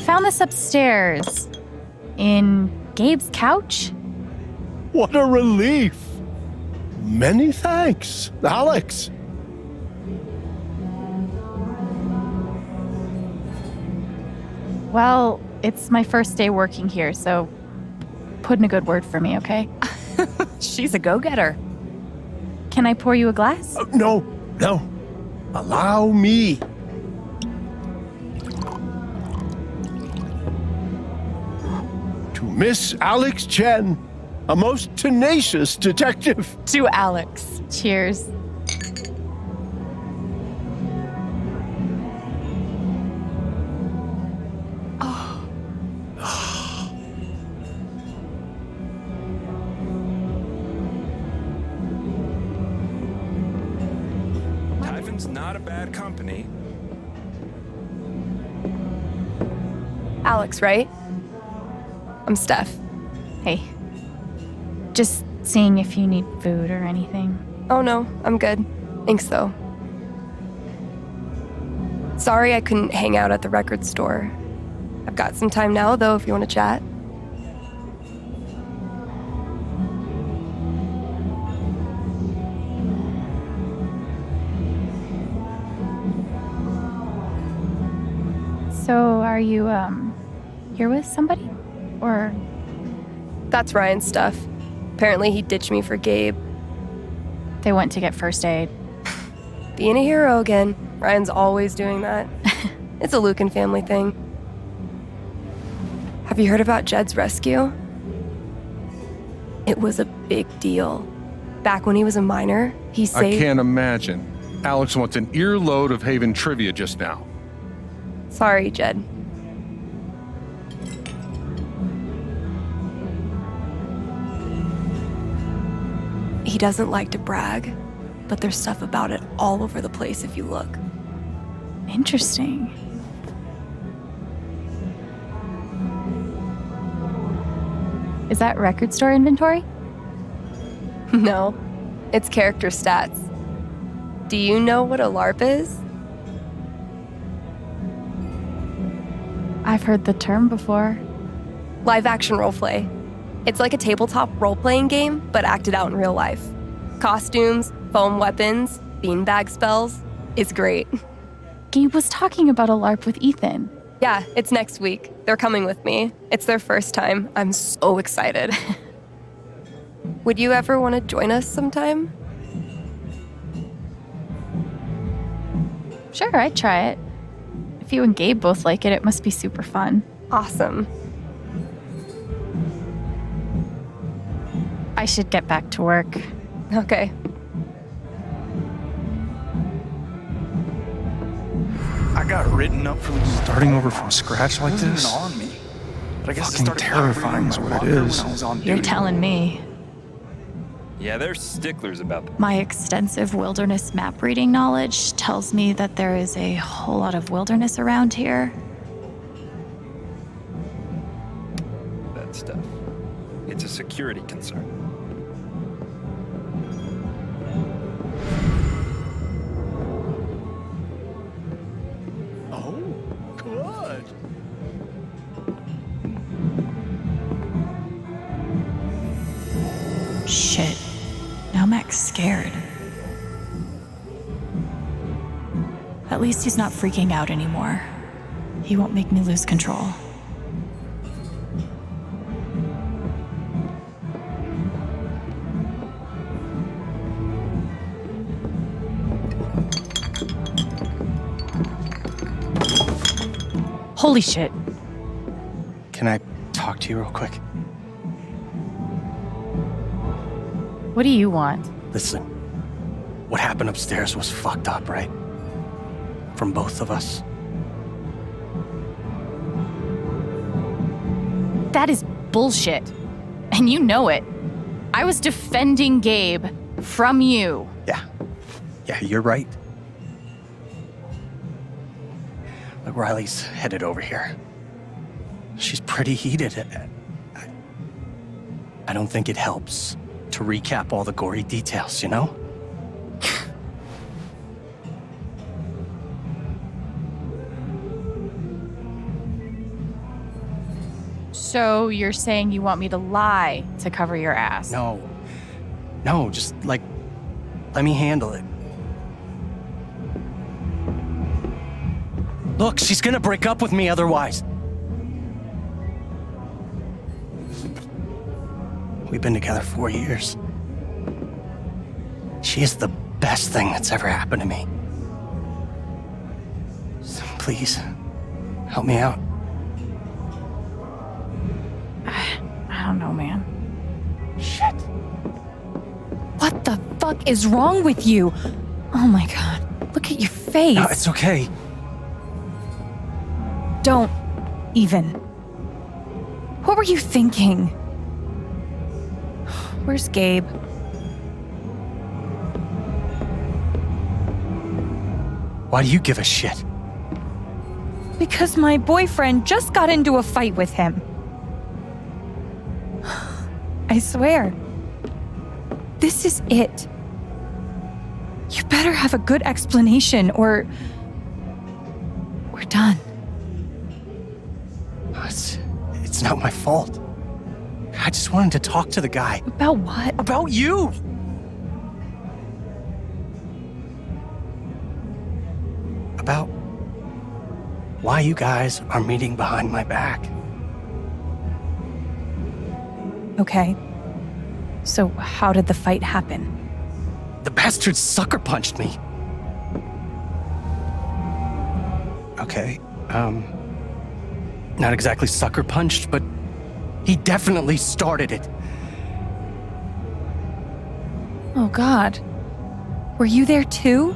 Found this upstairs. In Gabe's couch? What a relief. Many thanks, Alex. Well, it's my first day working here, so put in a good word for me, okay? She's a go-getter. Can I pour you a glass? No. Allow me. To Miss Alex Chen, a most tenacious detective. To Alex. Cheers. Typhon's not a bad company. Alex, right? I'm Steph. Hey. Just seeing if you need food or anything. Oh no, I'm good. Thanks though. Sorry I couldn't hang out at the record store. I've got some time now though if you want to chat. So are you, here with somebody? Or... That's Ryan's stuff. Apparently he ditched me for Gabe. They went to get first aid. Being a hero again. Ryan's always doing that. It's a Lucan family thing. Have you heard about Jed's rescue? It was a big deal. Back when he was a minor, he saved... I can't imagine. Alex wants an earload of Haven trivia just now. Sorry, Jed. He doesn't like to brag, but there's stuff about it all over the place if you look. Interesting. Is that record store inventory? No, it's character stats. Do you know what a LARP is? I've heard the term before. Live action roleplay. It's like a tabletop role-playing game, but acted out in real life. Costumes, foam weapons, beanbag spells. It's great. Gabe was talking about a LARP with Ethan. Yeah, it's next week. They're coming with me. It's their first time. I'm so excited. Would you ever want to join us sometime? Sure, I'd try it. If you and Gabe both like it, it must be super fun. Awesome. I should get back to work. Okay. I got written up for starting over from scratch like this. On me. But I guess Fucking terrifying is what it is. You're telling me. Yeah, they're sticklers about that. My extensive wilderness map reading knowledge tells me that there is a whole lot of wilderness around here. That stuff. It's a security concern. Oh, good. Shit. Now Mac's scared. At least he's not freaking out anymore. He won't make me lose control. Holy shit. Can I talk to you real quick? What do you want? Listen, what happened upstairs was fucked up, right? From both of us. That is bullshit. And you know it. I was defending Gabe from you. Yeah, you're right. Look, Riley's headed over here. She's pretty heated. I don't think it helps to recap all the gory details, you know? So you're saying you want me to lie to cover your ass? No, just like, let me handle it. Look, she's gonna break up with me otherwise. We've been together 4 years. She is the best thing that's ever happened to me. So please, help me out. I don't know, man. Shit. What the fuck is wrong with you? Oh my god, look at your face. No, it's okay. Don't even. What were you thinking? Where's Gabe? Why do you give a shit? Because my boyfriend just got into a fight with him. I swear. This is it. You better have a good explanation or we're done. It's not my fault. I just wanted to talk to the guy. About what? About you! why you guys are meeting behind my back. Okay. So, how did the fight happen? The bastard sucker punched me. Okay, not exactly sucker punched, but he definitely started it. Oh, God. Were you there too?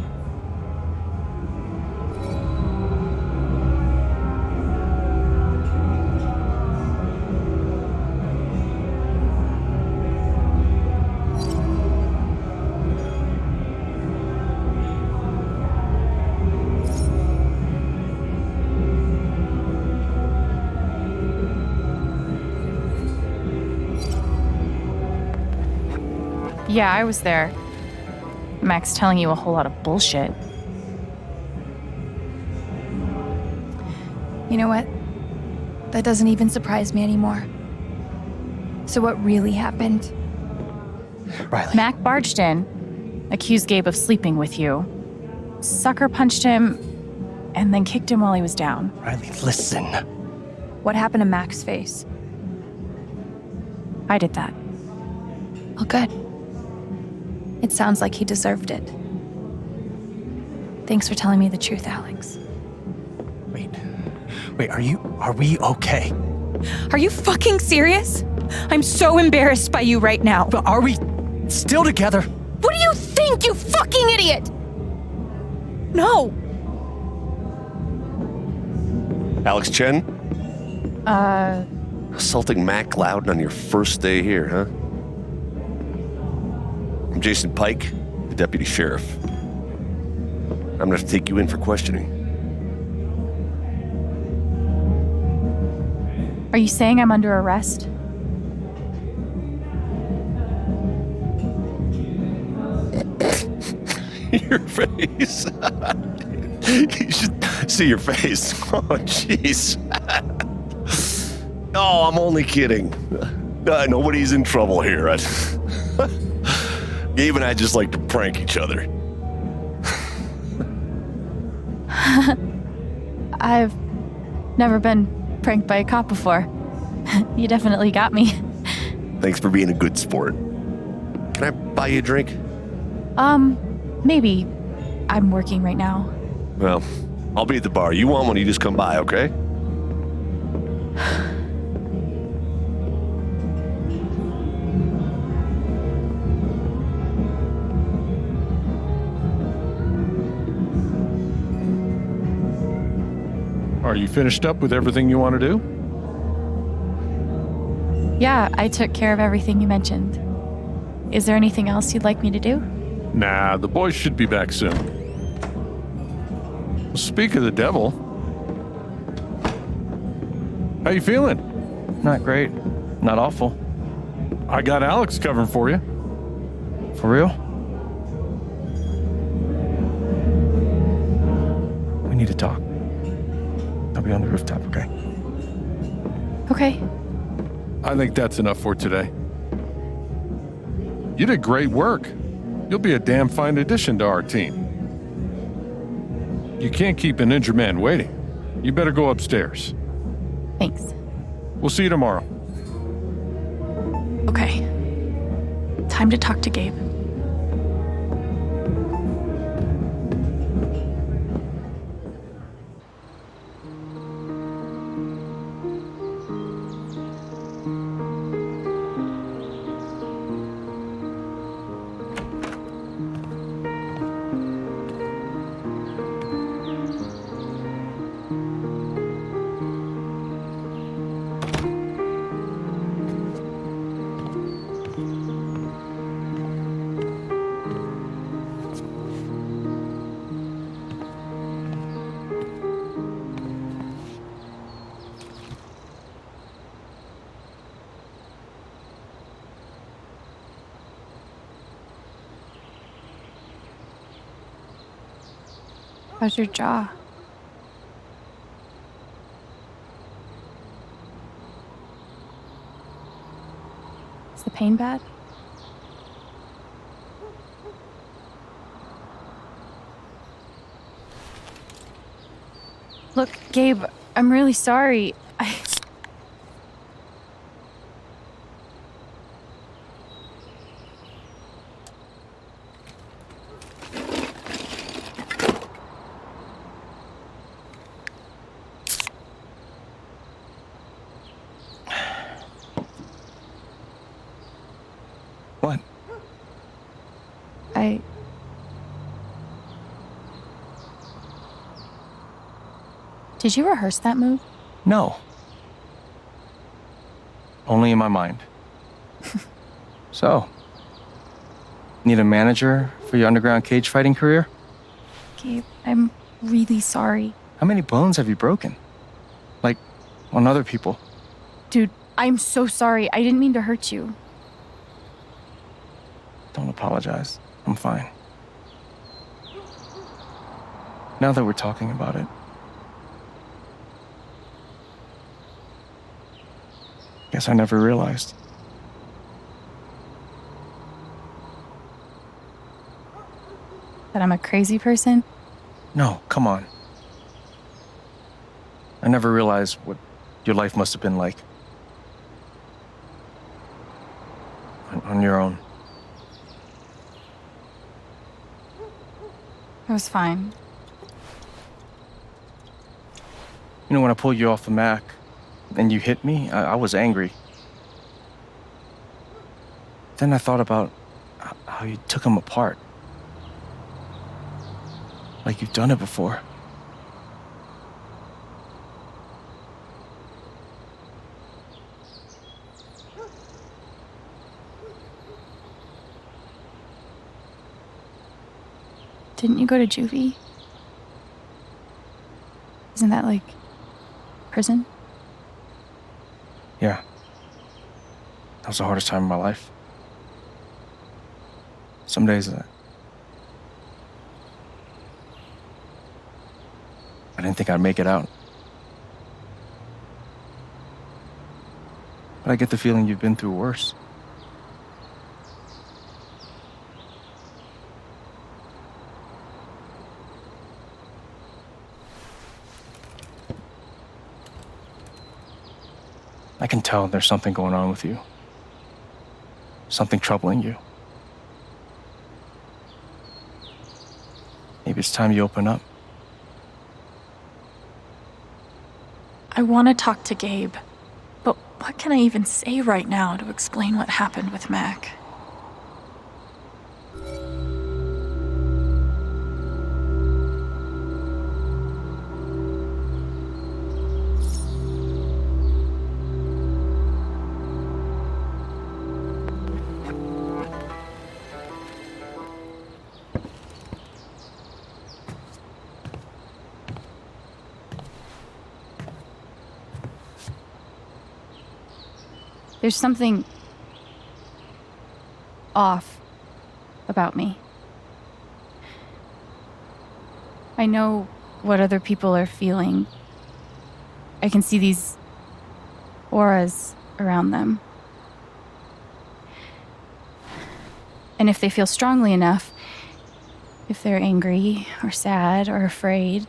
Yeah, I was there. Mac's telling you a whole lot of bullshit. You know what? That doesn't even surprise me anymore. So what really happened? Riley. Mac barged in, accused Gabe of sleeping with you, sucker punched him, and then kicked him while he was down. Riley, listen. What happened to Mac's face? I did that. Oh, good. It sounds like he deserved it. Thanks for telling me the truth, Alex. Wait, are we okay? Are you fucking serious? I'm so embarrassed by you right now. But are we still together? What do you think, you fucking idiot? No. Alex Chen? Assaulting Mac Loudon on your first day here, huh? I'm Jason Pike, the deputy sheriff. I'm gonna have to take you in for questioning. Are you saying I'm under arrest? Your face. You should see your face. Oh, jeez. No, I'm only kidding. Nobody's in trouble here. Gabe and I just like to prank each other. I've never been pranked by a cop before. You definitely got me. Thanks for being a good sport. Can I buy you a drink? Maybe. I'm working right now. Well, I'll be at the bar. You want one, you just come by, okay? Are you finished up with everything you want to do? Yeah, I took care of everything you mentioned. Is there anything else you'd like me to do? Nah, the boys should be back soon. Speak of the devil. How you feeling? Not great. Not awful. I got Alex covering for you. For real? We need to talk. I'll be on the rooftop, okay? Okay. I think that's enough for today. You did great work. You'll be a damn fine addition to our team. You can't keep an injured man waiting. You better go upstairs. Thanks. We'll see you tomorrow. Okay. Time to talk to Gabe. How's your jaw? Is the pain bad? Look, Gabe, I'm really sorry. What? Did you rehearse that move? No. Only in my mind. So, need a manager for your underground cage fighting career? Gabe, I'm really sorry. How many bones have you broken? Like, on other people? Dude, I'm so sorry. I didn't mean to hurt you. Don't apologize. I'm fine. Now that we're talking about it, guess I never realized. That I'm a crazy person? No, come on. I never realized what your life must have been like. On your own. It was fine. You know, when I pulled you off the Mac and you hit me, I was angry. Then I thought about how you took him apart. Like you've done it before. Didn't you go to juvie? Isn't that like prison? Yeah. That was the hardest time of my life. Some days I didn't think I'd make it out. But I get the feeling you've been through worse. I can tell there's something going on with you. Something troubling you. Maybe it's time you open up. I want to talk to Gabe, but what can I even say right now to explain what happened with Mac? There's something off about me. I know what other people are feeling. I can see these auras around them. And if they feel strongly enough, if they're angry or sad or afraid,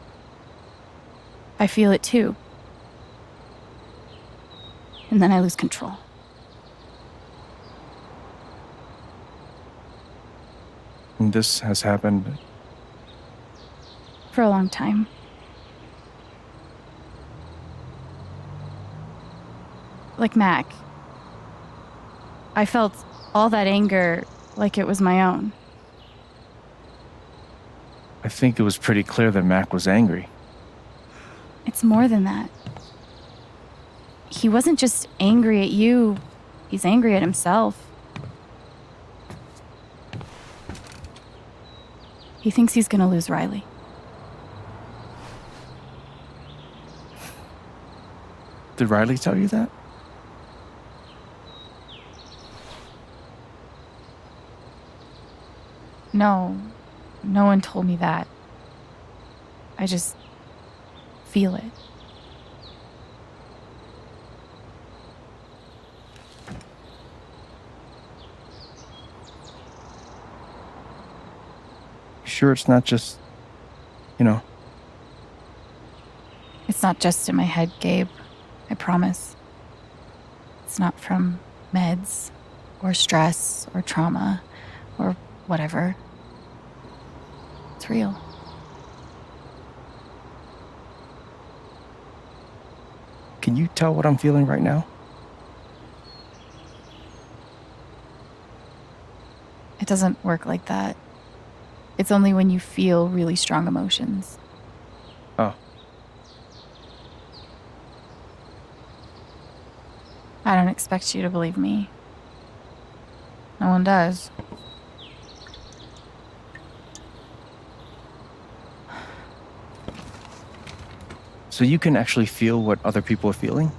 I feel it too. And then I lose control. And this has happened For a long time. Like Mac. I felt all that anger like it was my own. I think it was pretty clear that Mac was angry. It's more than that. He wasn't just angry at you, he's angry at himself. He thinks he's gonna lose Riley. Did Riley tell you that? No, no one told me that. I just feel it. You sure it's not just, It's not just in my head, Gabe. I promise. It's not from meds, or stress, or trauma, or whatever. It's real. Can you tell what I'm feeling right now? It doesn't work like that. It's only when you feel really strong emotions. Oh. I don't expect you to believe me. No one does. So you can actually feel what other people are feeling?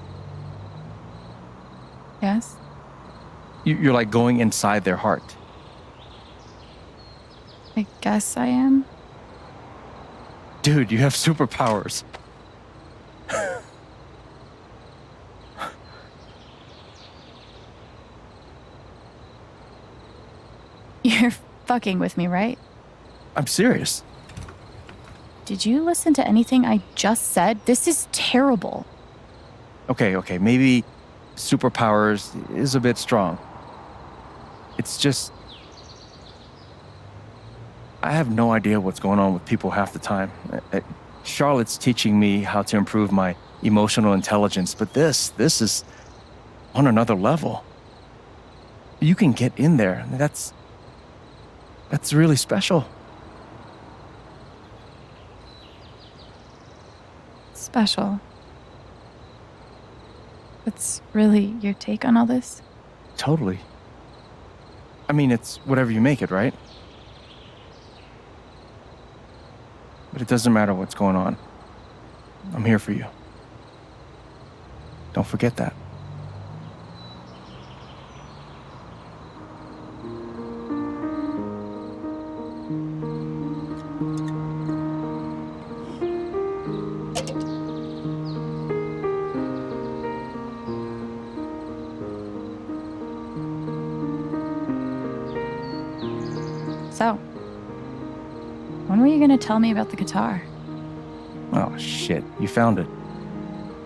Yes? You're like going inside their heart. I guess I am. Dude, you have superpowers. You're fucking with me, right? I'm serious. Did you listen to anything I just said? This is terrible. Okay, maybe superpowers is a bit strong. It's just... I have no idea what's going on with people half the time. Charlotte's teaching me how to improve my emotional intelligence, but this is on another level. You can get in there. That's really special. Special. That's really your take on all this? Totally. I mean, it's whatever you make it, right? But it doesn't matter what's going on. I'm here for you. Don't forget that. So, when were you gonna tell me about the guitar? Oh, shit. You found it.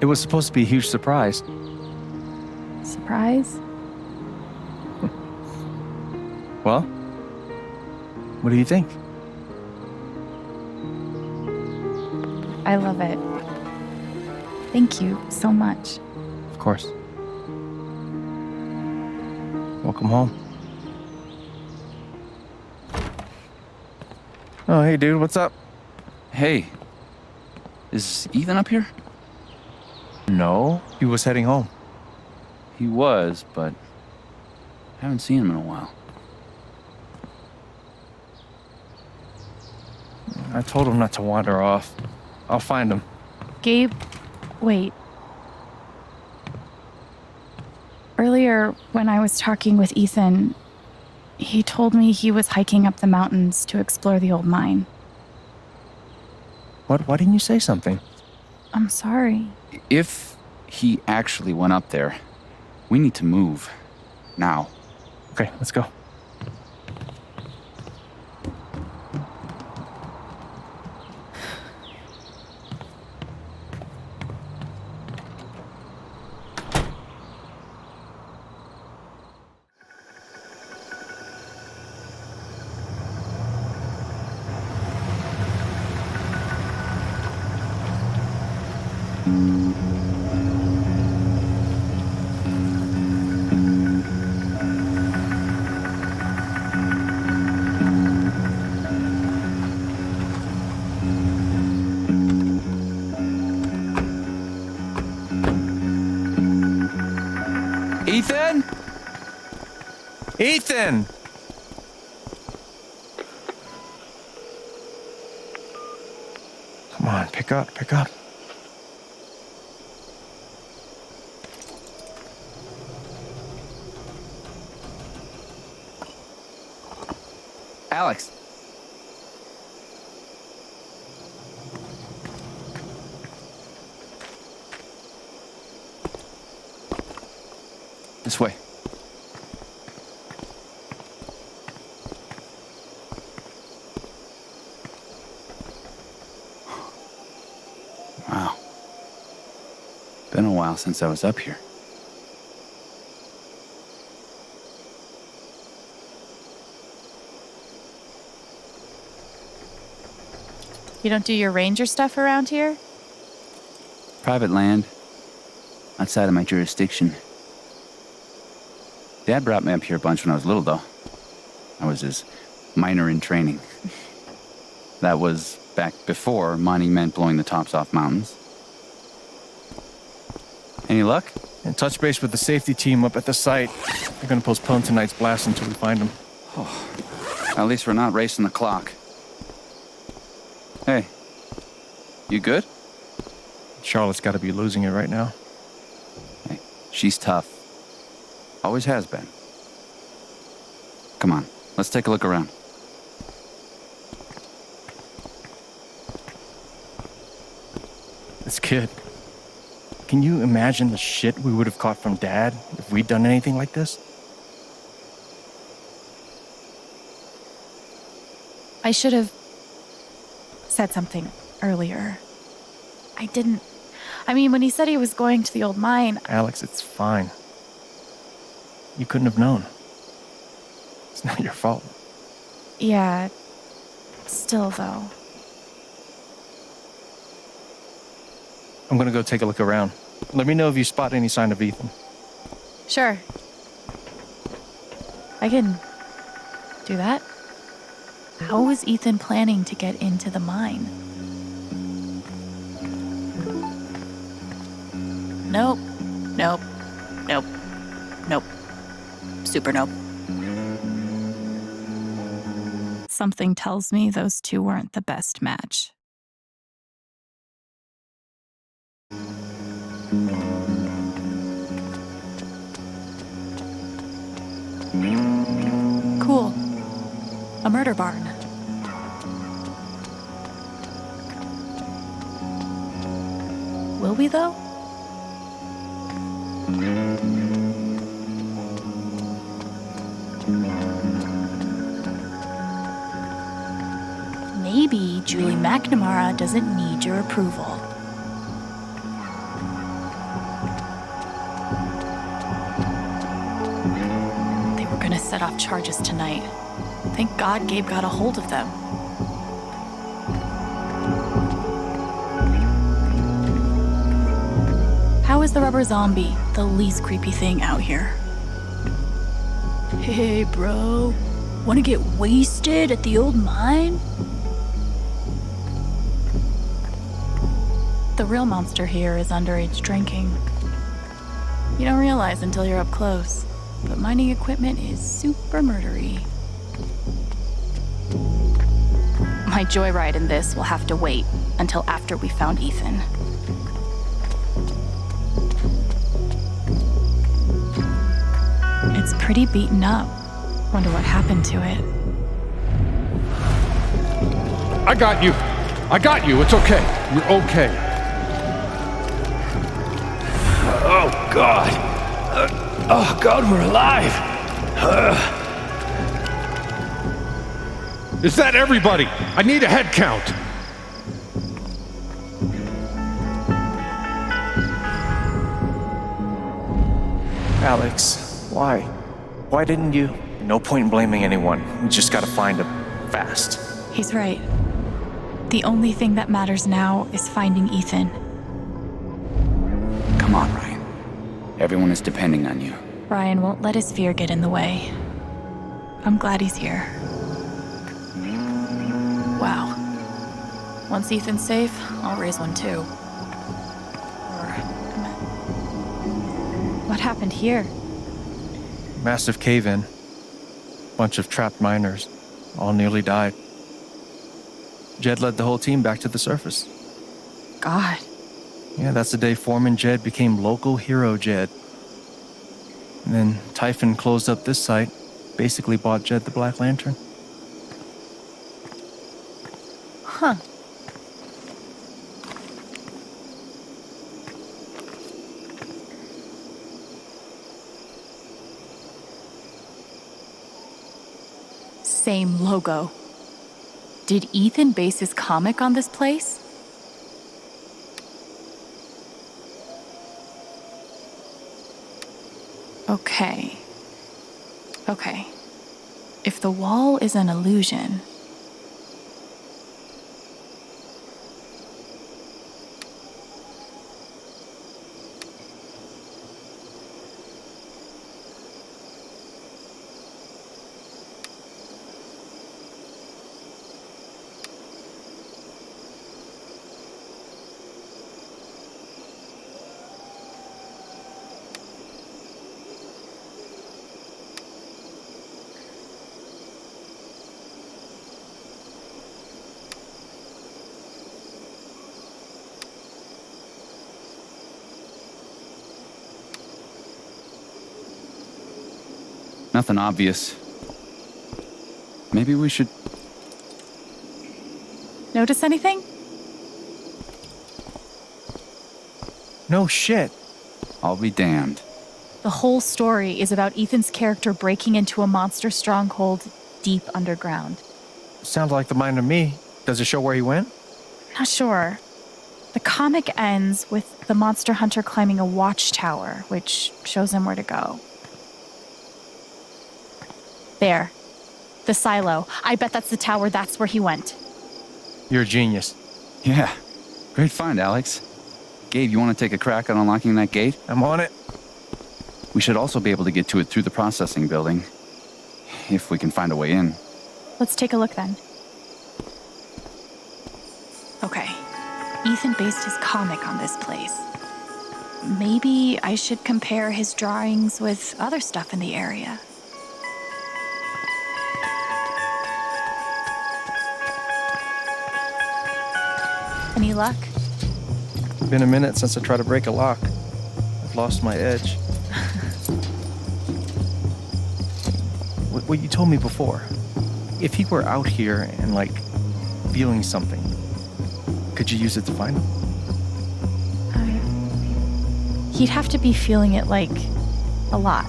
It was supposed to be a huge surprise. Surprise? Well, what do you think? I love it. Thank you so much. Of course. Welcome home. Oh, hey, dude, what's up? Hey, is Ethan up here? No, he was heading home. He was, but I haven't seen him in a while. I told him not to wander off. I'll find him. Gabe, wait. Earlier, when I was talking with Ethan, he told me he was hiking up the mountains to explore the old mine. What? Why didn't you say something? I'm sorry. If he actually went up there, we need to move. Now. Okay, let's go. Ethan? Ethan! Come on, pick up. Alex. This way. Wow. while since I was up here. You don't do your ranger stuff around here? Private land, outside of my jurisdiction. Dad brought me up here a bunch when I was little, though. I was his miner in training. That was back before mining meant blowing the tops off mountains. Any luck? And touch base with the safety team up at the site. They're gonna postpone tonight's blast until we find them. Oh, at least we're not racing the clock. Hey, you good? Charlotte's gotta be losing it right now. Hey, she's tough. Always has been. Come on, let's take a look around. This kid. Can you imagine the shit we would have caught from Dad if we'd done anything like this? I should have said something earlier. I didn't. I mean, when he said he was going to the old mine. Alex, it's fine. You couldn't have known. It's not your fault. Yeah. Still, though. I'm gonna go take a look around. Let me know if you spot any sign of Ethan. Sure. I can do that. How is Ethan planning to get into the mine? Nope. Nope. Nope. Nope. Super nope. Something tells me those two weren't the best match. Cool. A murder barn. Will we, though? Maybe Julie McNamara doesn't need your approval. They were gonna set off charges tonight. Thank God Gabe got a hold of them. How is the rubber zombie the least creepy thing out here? Hey, bro. Wanna get wasted at the old mine? The real monster here is underage drinking. You don't realize until you're up close, but mining equipment is super murdery. My joyride in this will have to wait until after we found Ethan. It's pretty beaten up. Wonder what happened to it. I got you. I got you. It's okay. You're okay. Oh, God. Oh, God, we're alive. Is that everybody? I need a head count. Alex, why? Why didn't you? No point in blaming anyone. We just gotta find him. Fast. He's right. The only thing that matters now is finding Ethan. Come on, Ryan. Everyone is depending on you. Ryan won't let his fear get in the way. I'm glad he's here. Wow. Once Ethan's safe, I'll raise one too. What happened here? Massive cave-in. Bunch of trapped miners. All nearly died. Jed led the whole team back to the surface. God. Yeah, that's the day Foreman Jed became local hero Jed. And then Typhon closed up this site, basically bought Jed the Black Lantern. Huh. Same logo. Did Ethan base his comic on this place? Okay. Okay. If the wall is an illusion, Nothing obvious. Maybe we should... notice anything? No shit. I'll be damned. The whole story is about Ethan's character breaking into a monster stronghold deep underground. Sounds like the mind of me. Does it show where he went? Not sure. The comic ends with the monster hunter climbing a watchtower, which shows him where to go. There. The silo. I bet that's the tower. That's where he went. You're a genius. Yeah. Great find, Alex. Gabe, you want to take a crack at unlocking that gate? I'm on it. We should also be able to get to it through the processing building. If we can find a way in. Let's take a look then. Okay. Ethan based his comic on this place. Maybe I should compare his drawings with other stuff in the area. Any luck? Been a minute since I tried to break a lock. I've lost my edge. What you told me before. If he were out here and, like, feeling something, could you use it to find him? He'd have to be feeling it, like, a lot.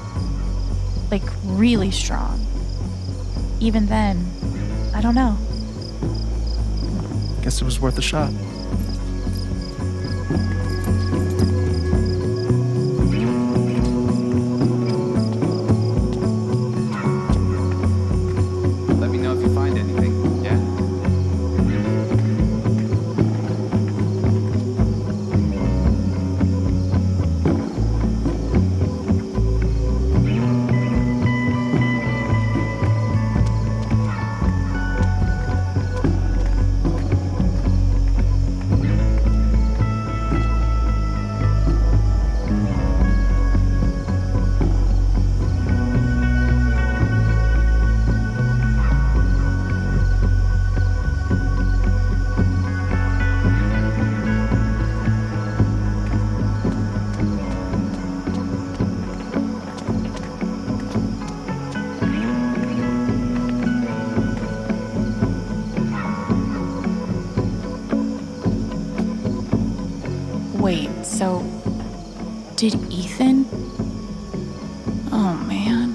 Like, really strong. Even then, I don't know. Guess it was worth a shot. Let me know if you find anything, yeah? wait, so did Ethan? Oh, man.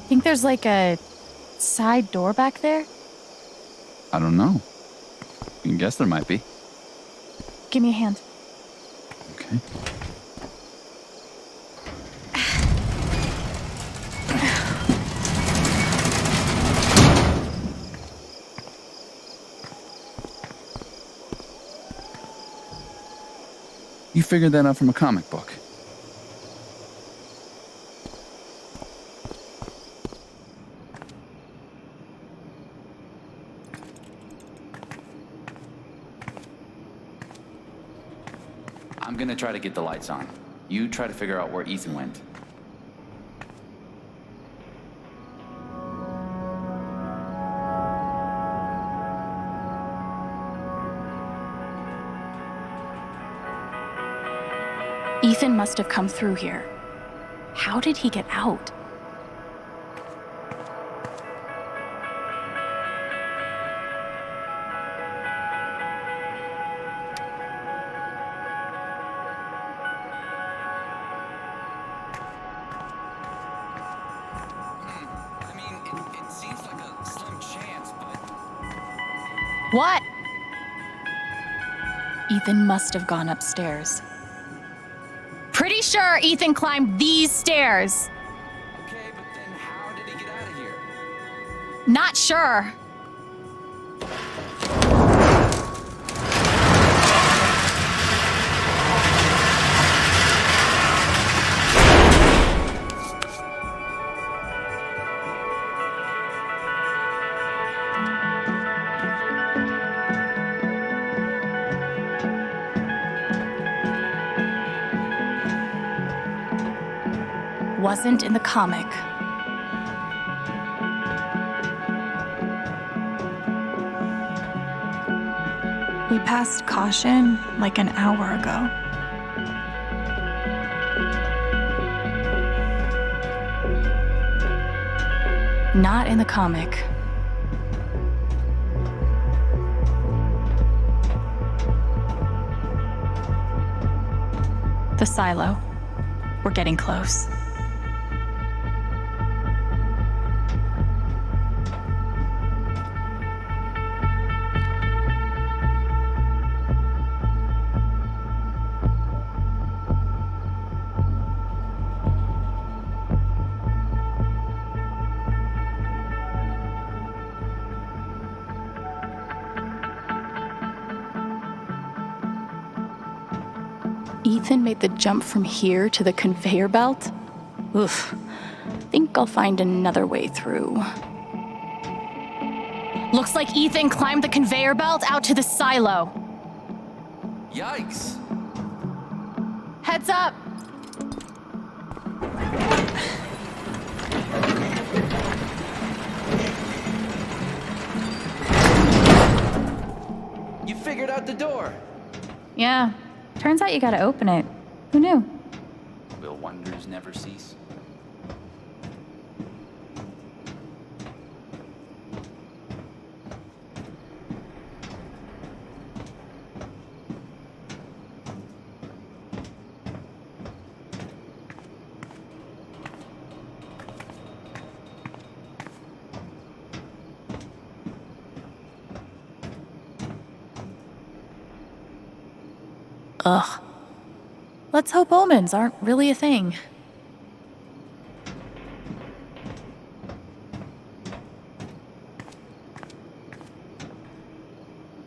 Think there's like a side door back there? I don't know. You can guess there might be. Give me a hand. Okay. You figured that out from a comic book. I'm gonna try to get the lights on. You try to figure out where Ethan went. Ethan must have come through here. How did he get out? What? Ethan must have gone upstairs. Pretty sure Ethan climbed these stairs. Okay, but then how did he get out of here? Not sure. Wasn't in the comic. We passed caution like an hour ago. Not in the comic. The silo. We're getting close. Ethan made the jump from here to the conveyor belt? Oof. Think I'll find another way through. Looks like Ethan climbed the conveyor belt out to the silo. Yikes. Heads up! You figured out the door. Yeah. Turns out you gotta open it. Who knew? Will wonders never cease? Ugh. Let's hope omens aren't really a thing.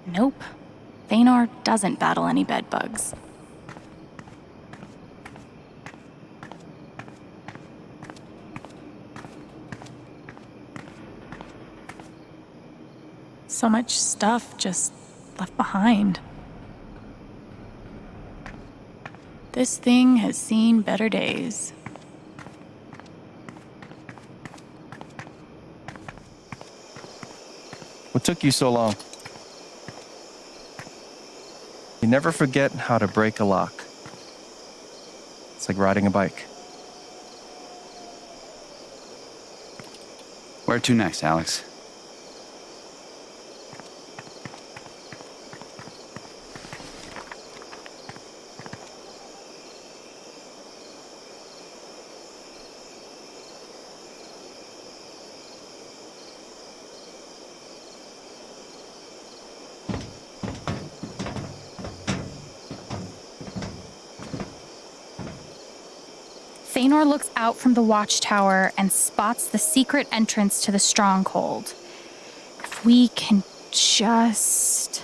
Nope. Thanor doesn't battle any bedbugs. So much stuff just left behind. This thing has seen better days. What took you so long? You never forget how to break a lock. It's like riding a bike. Where to next, Alex? Thanor looks out from the watchtower and spots the secret entrance to the stronghold. If we can just...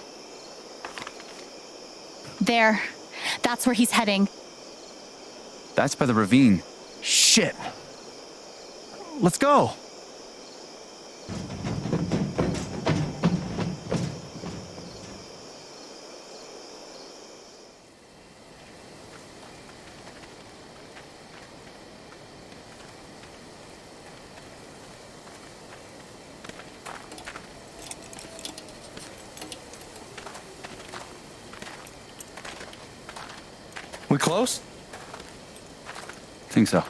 There. That's where he's heading. That's by the ravine. Shit. Let's go. We close? Think so.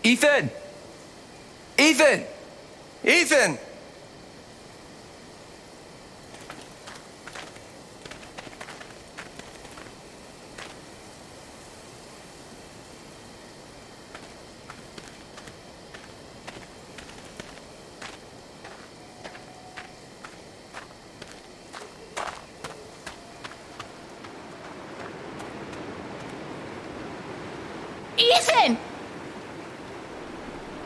Ethan! Ethan! Ethan! Ethan!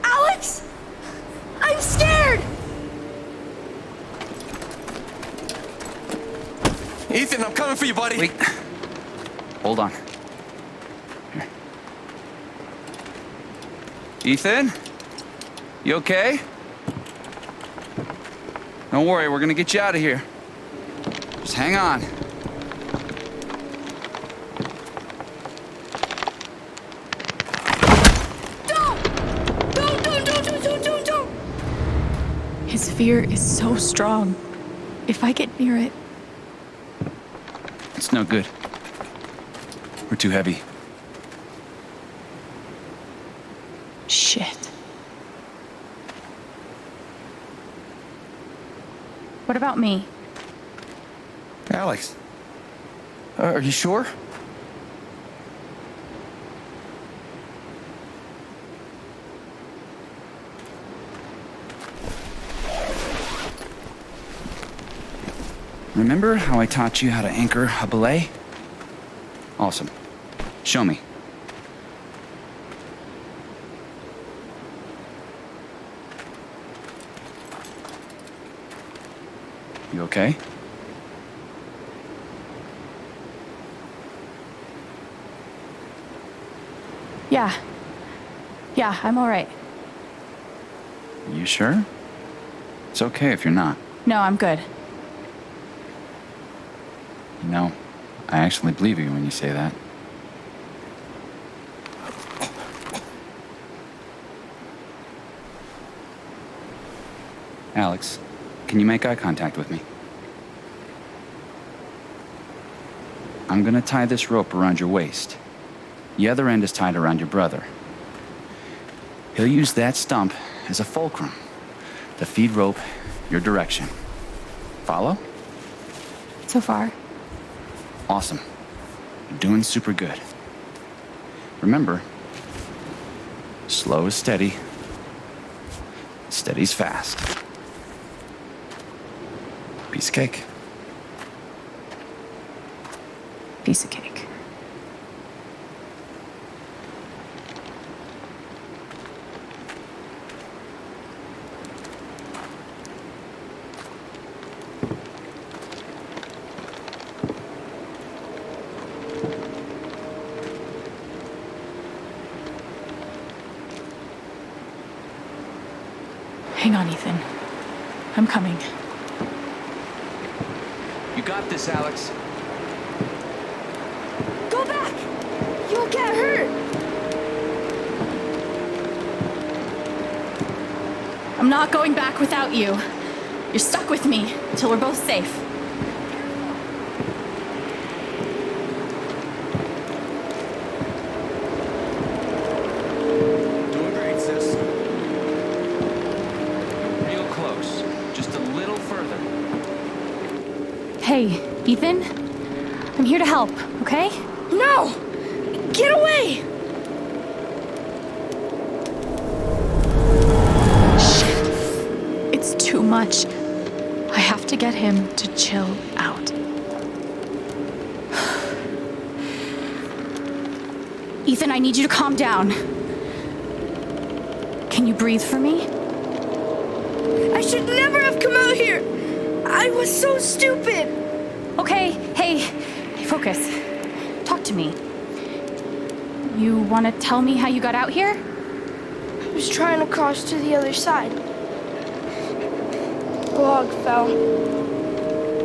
Alex! I'm scared! Ethan, I'm coming for you, buddy. Wait. Hold on. Here. Ethan? You okay? Don't worry, we're gonna get you out of here. Just hang on. Don't! His fear is so strong. If I get near it, It's no good. We're too heavy. shit. What about me? Alex, are you sure? Remember how I taught you how to anchor a belay? Awesome. Show me. You okay? Yeah, I'm all right. You sure? It's okay if you're not. No, I'm good. No, I actually believe you when you say that. Alex, can you make eye contact with me? I'm gonna tie this rope around your waist. The other end is tied around your brother. He'll use that stump as a fulcrum to feed rope your direction. Follow? So far. Awesome. You're doing super good. Remember, slow is steady. Steady's fast. Piece of cake. Piece of cake. Hang on, Ethan. I'm coming. You got this, Alex. Go back! You'll get hurt! I'm not going back without you. You're stuck with me until we're both safe. Doing great, sis. Real close. Just a little further. Hey, Ethan? I'm here to help, okay? No! Get away! Shit. It's too much. I have to get him to chill out. Ethan, I need you to calm down. Can you breathe for me? I should never have come out here! I was so stupid! Okay, hey, focus. Talk to me. You want to tell me how you got out here? I was trying to cross to the other side. The log fell.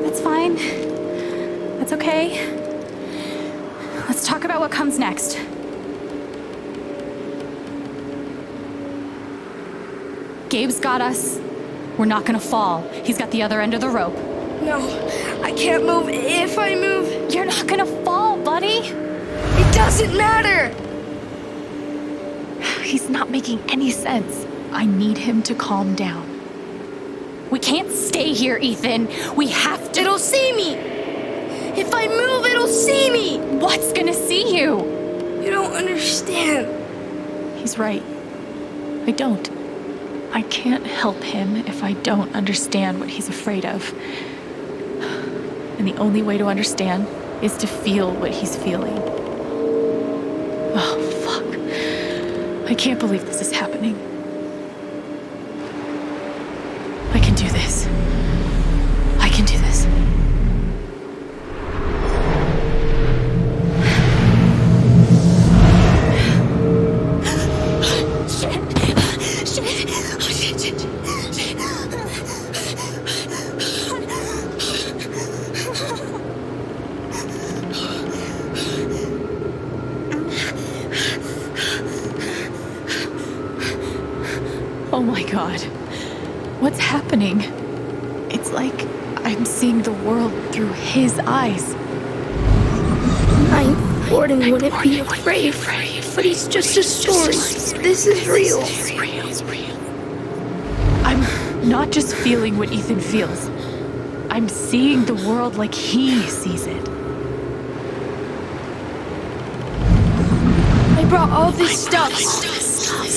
That's fine. That's okay. Let's talk about what comes next. Gabe's got us. We're not gonna fall. He's got the other end of the rope. No, I can't move. If I move, you're not gonna fall, buddy. It doesn't matter. He's not making any sense. I need him to calm down. We can't stay here, Ethan. We have to. It'll see me. If I move, it'll see me. What's gonna see you? You don't understand. He's right. I don't. I can't help him if I don't understand what he's afraid of. And the only way to understand is to feel what he's feeling. Oh, fuck. I can't believe this is happening. I can do this. I can do this. Oh my God. What's happening? It's like I'm seeing the world through his eyes. Ninth Warden wouldn't be afraid, but he's just a story. This is real. I'm not just feeling what Ethan feels. I'm seeing the world like he sees it. I brought all this stuff.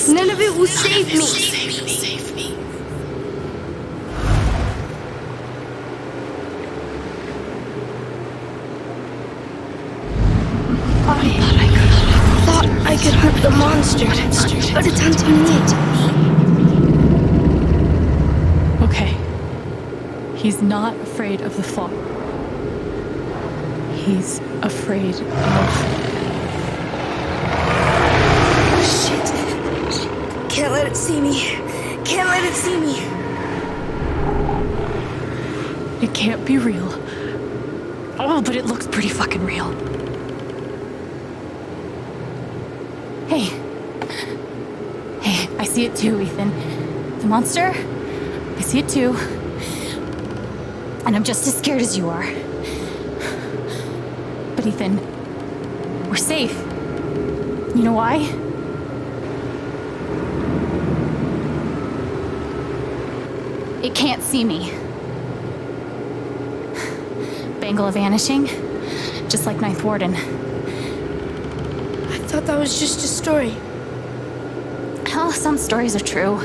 None of it will save me. I thought I could hunt the monster, but it's hunting me. Okay. He's not afraid of the fall. He's afraid of... Shit. Can't let it see me. Can't let it see me. It can't be real. Oh, but it looks pretty fucking real. Hey. Hey, I see it too, Ethan. The monster? I see it too. And I'm just as scared as you are. But Ethan, we're safe. You know why? It can't see me. Bangle vanishing, just like Ninth Warden. I thought that was just a story. Well, some stories are true,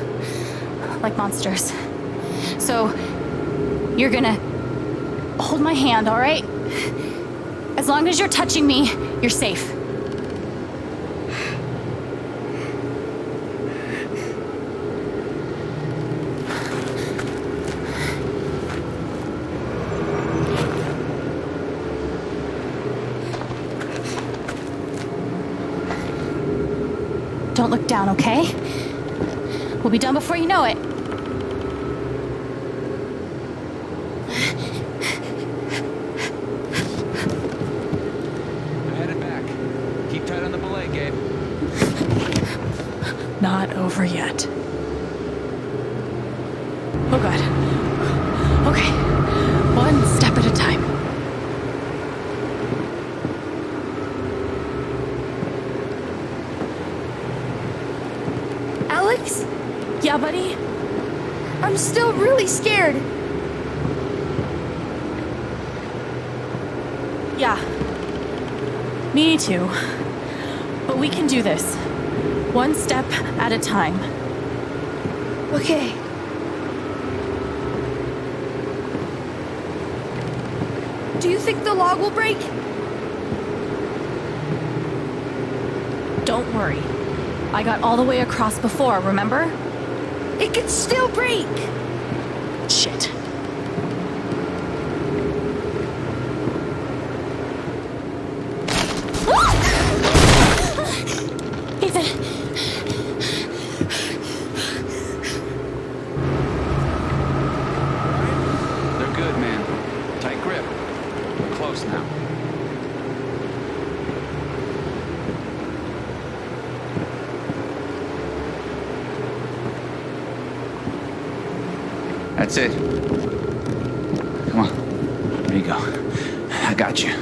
like monsters. So, you're gonna hold my hand, all right? As long as you're touching me, you're safe. Don't look down, okay? We'll be done before you know it. I'm headed back. Keep tight on the belay, Gabe. Not over yet. Oh God. Okay. One step at a time. Alex? Yeah, buddy? I'm still really scared. Yeah. Me too. But we can do this. One step at a time. Okay. Do you think the log will break? Don't worry. I got all the way across before, remember? It could still break! Shit. Ethan! They're good, man. Tight grip. We're close now. That's it. Come on. There you go. I got you.